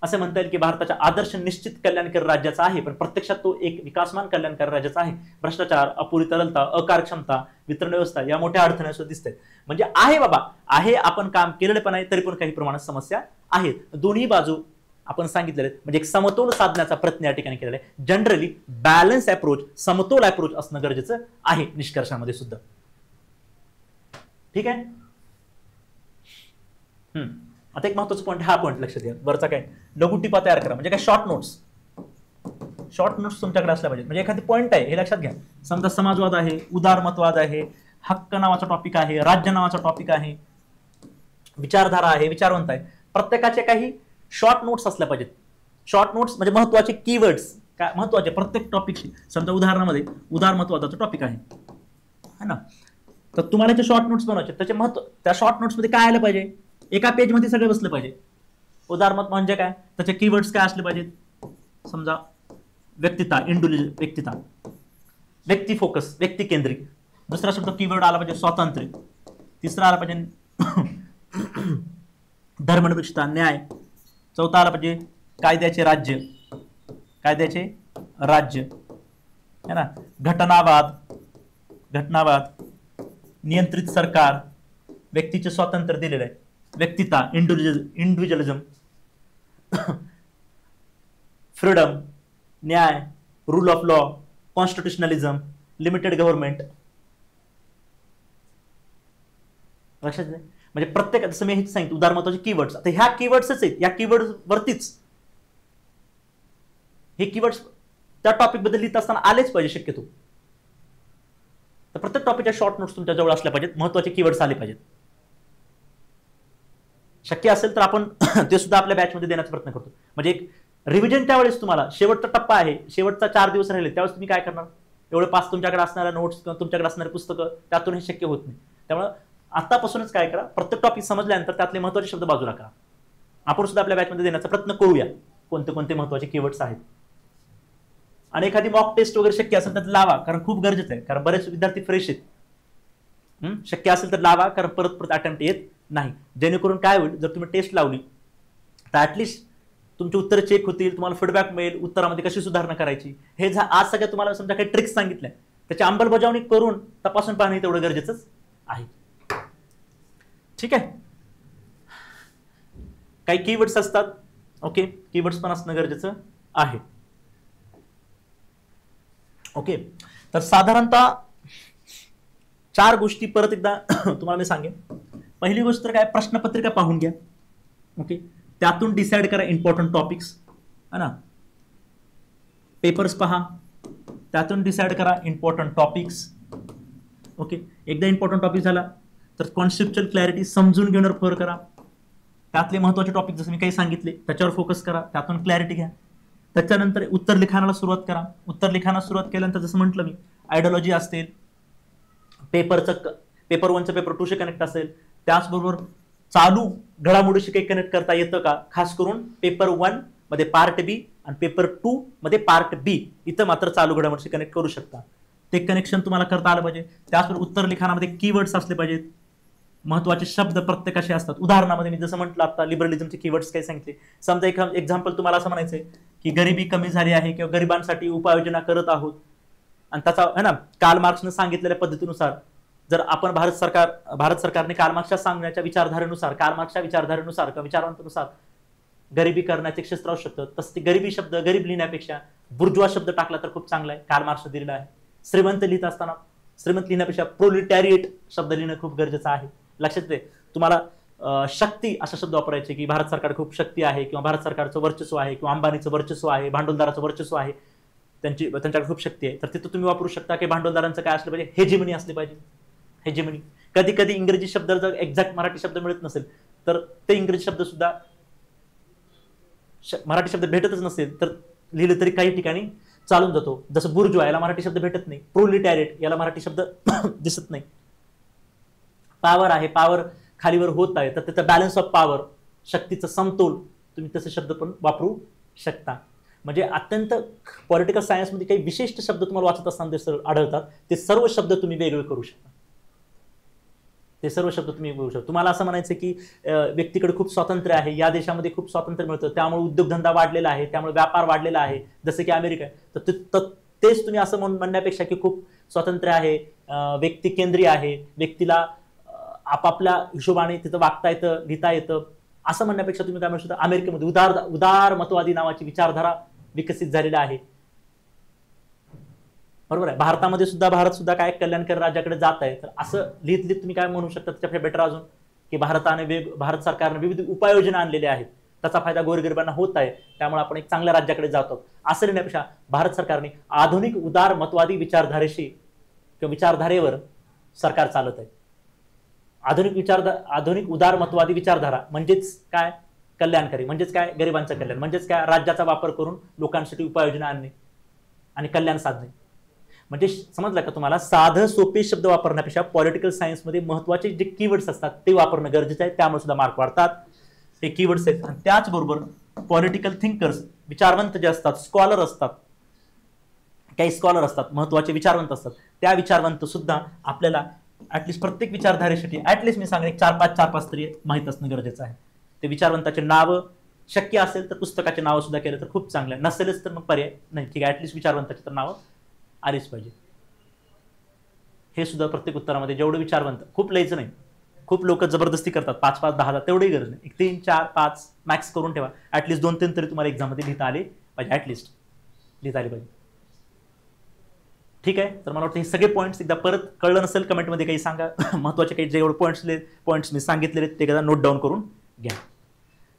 असं म्हणता येईल की भारताच्या आदर्श निश्चित कल्याणकारी राज्याचा आहे पण प्रत्यक्षात तो एक विकासमान कल्याणकारी राज्याचा आहे. भ्रष्टाचार अपुरी तरलता अकार्यक्षमता वितरण व्यवस्था या मोठ्या अडथळ्या सुद्धा दिसत आहेत. म्हणजे आहे बाबा आहे आपण काम केलेलं पण आहे तरी पण काही प्रमाणात समस्या आहेत. दोन्ही बाजू आपण सांगितलेले म्हणजे एक समतोल साधण्याचा प्रयत्न या ठिकाणी केलेला आहे. जनरली बॅलन्स अप्रोच समतोल अप्रोच असणं गरजेचं आहे निष्कर्षामध्ये सुद्धा. ठीक आहे. आता एक महत्वाचा पॉईंट हा पॉईंट लक्षात घ्या वरचा काय लघु टिपा तयार करा म्हणजे काय शॉर्ट नोट्स तुमच्याकडे असल्या पाहिजे. म्हणजे एखादी पॉईंट आहे हे लक्षात घ्या समजा समाजवाद आहे उदारमतवाद आहे हक्क नावाचा टॉपिक आहे राज्य नावाचा टॉपिक आहे विचारधारा आहे विचारवंत आहे प्रत्येकाचे काही शॉर्ट नोट्स असल्या पाहिजेत. शॉर्ट नोट्स म्हणजे महत्वाचे कीवर्ड्स काय महत्वाचे प्रत्येक टॉपिकशी. समजा उदाहरणामध्ये उदारमतवादाचं टॉपिक आहे ना तर तुम्हाला जे शॉर्ट नोट्स बनवायचे त्याचे महत्व त्या शॉर्ट नोट्समध्ये काय आलं पाहिजे एका पेजमध्ये सगळे बसलं पाहिजे. उदारमत म्हणजे काय त्याचे कीवर्ड्स काय असले पाहिजेत समजा व्यक्तिता इंडिव्हिज्युअल व्यक्तिता व्यक्ती फोकस व्यक्ती केंद्रित. दुसरा शब्द कीवर्ड आला पाहिजे स्वातंत्र्य. तिसरा आला पाहिजे धर्मनिरपेक्षता न्याय. चौथा आला पाहिजे कायद्याचे राज्य है ना घटनावाद नियंत्रित सरकार व्यक्तीचे स्वातंत्र्य दिलेलं आहे व्यक्तिता इंडिव्हिज्युअलिझम फ्रीडम न्याय rule of law constitutionalism limited government. लक्षात म्हणजे प्रत्येक जसं मी हे सांगितलं उदाहरणाचे कीवर्ड्स आता ह्या कीवर्ड्सच आहेत या कीवर्ड वरतीच हे कीवर्ड्स त्या टॉपिक बद्दल लिहित असताना आलेच पाहिजे शक्यतो. तर प्रत्येक टॉपिकच्या शॉर्ट नोट्स तुमच्या जवळ असल्या पाहिजेत महत्वाचे कीवर्ड्स आले पाहिजेत. शक्य असेल तर आपण ते सुद्धा आपल्या बॅचमध्ये देण्याचा प्रयत्न करतो. म्हणजे एक रिव्हिजनच्या वेळेस तुम्हाला शेवटचा टप्पा आहे शेवटचा 4 दिवस राहिले त्यावेळेस तुम्ही काय करणार एवढे 5 तुमच्याकडे असणाऱ्या नोट्स किंवा तुमच्याकडे असणारे पुस्तकं त्यातून हे शक्य होत नाही. त्यामुळे आतापासूनच काय करा प्रत्येक टॉपिक समजल्यानंतर त्यातले महत्वाचे शब्द बाजूला करा. आपण सुद्धा आपल्या बॅचमध्ये देण्याचा प्रयत्न करूया कोणते महत्वाचे कीवर्ड्स आहेत. आणि एखादी मॉक टेस्ट वगैरे शक्य असेल तर लावा कारण खूप गरजेचं आहे कारण बरेच विद्यार्थी फ्रेश आहेत. शक्य असेल तर लावा कारण परत अटेम्प्ट येत नाही. जेणेकरून काय होईल जर तुम्ही टेस्ट लावली तर ऍटलिस्ट तुमची उत्तर चेक होतील तुम्हाला फीडबॅक मिळेल उत्तरामध्ये कशी सुधारणा करायची हे आज सगळ्या तुम्हाला समजा काही ट्रिक्स सांगितल्या त्याची अंमलबजावणी करून तपासून पाहणे तेवढं गरजेचंच आहे. ठीक आहे. काही कीवर्ड्स असतात ओके कीवर्ड्स पण असणं गरजेचं आहे. ओके तर साधारणतः 4 गोष्टी परत एकदा तुम्हाला मी सांगेन. पहिली गोष्ट तर काय प्रश्नपत्रिका पाहून घ्या ओके त्यातून डिसाइड करा इम्पॉर्टंट टॉपिक्स है ना पेपर्स पहा त्यातून डिसाइड करा इम्पॉर्टंट टॉपिक्स ओके. एकदा इम्पॉर्टंट टॉपिक झाला तर कॉन्सेप्च्युअल क्लॅरिटी समजून घेण्यावर भर करा त्यातले महत्त्वाचे टॉपिक जसं मी काही सांगितले त्याच्यावर फोकस करा, त्यातून क्लॅरिटी घ्या. त्याच्यानंतर उत्तर लिखाणाला सुरुवात करा. उत्तर लिखाणाला सुरुवात केल्यानंतर जसं म्हटलं मी, आयडिओलॉजी असेल, पेपर 1चं पेपर 2शी कनेक्ट असेल, त्याचबरोबर चालू घडामोडीशी काही कनेक्ट करता येतं का, खास करून पेपर 1 मध्ये पार्ट बी आणि पेपर 2 मध्ये पार्ट बी, इथं मात्र चालू घडामोडीशी कनेक्ट करू शकता. ते कनेक्शन तुम्हाला करता आलं पाहिजे. त्याचबरोबर उत्तर लिखाणामध्ये कीवर्ड्स असले पाहिजेत, महत्वाचे शब्द प्रत्येकाशी असतात. उदाहरणामध्ये मी जसं म्हटलं आता लिबरलिझमचे कीवर्ड्स काही सांगितले. समजा एक एक्झाम्पल तुम्हाला असं म्हणायचंय की गरिबी कमी झाली आहे किंवा गरिबांसाठी उपाययोजना करत आहोत, आणि त्याचा है ना कार्ल मार्क्सने सांगितलेल्या पद्धतीनुसार जर आपण भारत सरकारने कार्ल मार्क्सच्या सांगण्याच्या विचारधारेनुसार, कार्ल मार्क्सच्या विचारधारेनुसार किंवा विचारवंतानुसार गरिबी करण्याचे क्षेत्र असू शकतं, तसं ते गरिबी शब्द गरीब लिहिण्यापेक्षा बुर्जुआ शब्द टाकला तर खूप चांगला आहे. कार्ल मार्क्सने दिलेला आहे. श्रीमंत लिहित असताना श्रीमंत लिहिण्यापेक्षा प्रोलिटॅरिएट शब्द लिहिणं खूप गरजेचं आहे. लक्षात दे, तुम्हाला शक्ती असा शब्द वापरायचे की भारत सरकार खूप शक्ती आहे किंवा भारत सरकारचं वर्चस्व आहे किंवा अंबानीचं वर्चस्व आहे, भांडवलदाराचं वर्चस्व आहे, त्यांच्याकडे खूप शक्ती आहे, तर तिथं तुम्ही वापरू शकता की भांडवलदारांचं काय असलं पाहिजे, हेजिमनी असली पाहिजे. हेजिमनी. कधी कधी इंग्रजी शब्द जर एक्झॅक्ट मराठी शब्द मिळत नसेल तर ते इंग्रजी शब्द सुद्धा मराठी शब्द भेटतच नसेल तर लिहिलं तरी काही ठिकाणी चालून जातो. जसं बुर्जुआ याला मराठी शब्द भेटत नाही, प्रोलिटॅरिएट याला मराठी शब्द दिसत नाही. पॉवर आहे, पॉवर खालीवर होत आहे, तर त्याचा बॅलन्स ऑफ पॉवर, शक्तीचा समतोल, तुम्ही तसे शब्द पण वापरू शकता. म्हणजे अत्यंत पॉलिटिकल सायन्समध्ये काही विशिष्ट शब्द तुम्हाला वाचत असताना आढळतात, ते सर्व शब्द तुम्ही वेगळे करू शकता. ते सर्व शब्द तुम्ही बोलू शकता. तुम्हाला असं म्हणायचं की व्यक्तीकडे खूप स्वातंत्र्य आहे, या देशामध्ये खूप स्वातंत्र्य मिळतं, त्यामुळे उद्योगधंदा वाढलेला आहे, त्यामुळे व्यापार वाढलेला आहे, जसं की अमेरिका आहे, तर तेच तुम्ही असं म्हणण्यापेक्षा की खूप स्वातंत्र्य आहे, व्यक्ती केंद्रीय आहे, व्यक्तीला आपापल्या हिशोबाने तिथं वागता येतं, लिहिता येतं, असं म्हणण्यापेक्षा तुम्ही काय म्हणू शकता, अमेरिकेमध्ये उदारमतवादी नावाची विचारधारा विकसित झालेला आहे. बरोबर आहे. भारत सुद्धा काय कल्याणकारी राज्याकडे जात आहे, तर असं लिहित तुम्ही काय म्हणू शकता त्याच्यापेक्षा बेटर अजून की भारत सरकारने विविध उपाययोजना आणलेल्या आहेत, त्याचा फायदा गोरगरिबांना होत आहे, त्यामुळे आपण एक चांगल्या राज्याकडे जातो, असं लिहिण्यापेक्षा भारत सरकारने आधुनिक उदारमतवादी विचारधारेशी किंवा विचारधारेवर सरकार चालत आहे. आधुनिक उदारमतवादी विचारधारा म्हणजेच काय, कल्याणकारी, म्हणजेच काय गरिबांचं कल्याण, म्हणजेच काय राज्याचा वापर करून लोकांसाठी उपाययोजना आणणे आणि कल्याण साधणे. म्हणजे समजलं का तुम्हाला, साधं सोपे शब्द वापरण्यापेक्षा पॉलिटिकल सायन्समध्ये महत्वाचे जे कीवर्ड्स असतात ते वापरणं गरजेचं आहे, त्यामुळे सुद्धा मार्क वाढतात. हे कीवर्ड्स आहेत. आणि त्याचबरोबर पॉलिटिकल थिंकर्स, विचारवंत जे असतात, स्कॉलर असतात, काही स्कॉलर असतात, महत्वाचे विचारवंत असतात, त्या विचारवंत सुद्धा आपल्याला ऍटलिस्ट प्रत्येक विचारधारेसाठी ऍटलिस्ट मी सांगेन 4-5 तरी माहित असणं गरजेचं आहे. ते विचारवंताचे नाव शक्य असेल तर पुस्तकाचे नाव सुद्धा केलं तर खूप चांगलं आहे, नसेलच तर मग पर्याय नाही, ठीक आहे, ऍटलिस्ट विचारवंताची तर नावं आलीच पाहिजे. हे सुद्धा प्रत्येक उत्तरामध्ये जेवढं विचारवंत, खूप लिहायचं नाही, खूप लोक जबरदस्ती करतात 5-5, 10 तेवढी गरज नाही, 3, 4, 5 मॅक्स करून ठेवा. ऍटलिस्ट 2-3 तरी तुम्हाला एक्झाममध्ये लिहिता आले पाहिजे, ऍटलिस्ट लिहिता आले पाहिजे. ठीक आहे. तर मला वाटतं हे सगळे पॉईंट्स एकदा परत कळलं नसेल कमेंटमध्ये काही सांगा. महत्त्वाचे काही जेवढे पॉईंट्स मी सांगितलेले ते एकदा नोट डाऊन करून घ्या.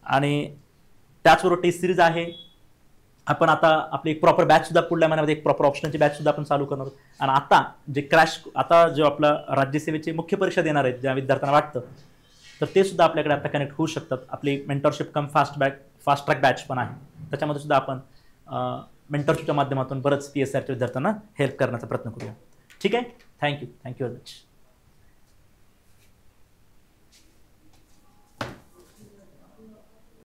आणि त्याचबरोबर टेस्ट सिरीज आहे, आपण आता आपली एक प्रॉपर बॅच सुद्धा पुढल्या महिन्यामध्ये एक प्रॉपर ऑप्शनची बॅच सुद्धा आपण चालू करणार आहोत. आणि आता जो आपला राज्यसेवेची मुख्य परीक्षा देणार आहेत ज्या विद्यार्थ्यांना वाटतं, तर ते सुद्धा आपल्याकडे आता कनेक्ट होऊ शकतात. आपली mentorship come fast track batch पण आहे, त्याच्यामध्ये सुद्धा आपण मेंटरशिपच्या माध्यमातून बरंच PSRच्या विद्यार्थ्यांना हेल्प करण्याचा प्रयत्न करूया. ठीक आहे. Thank you very much.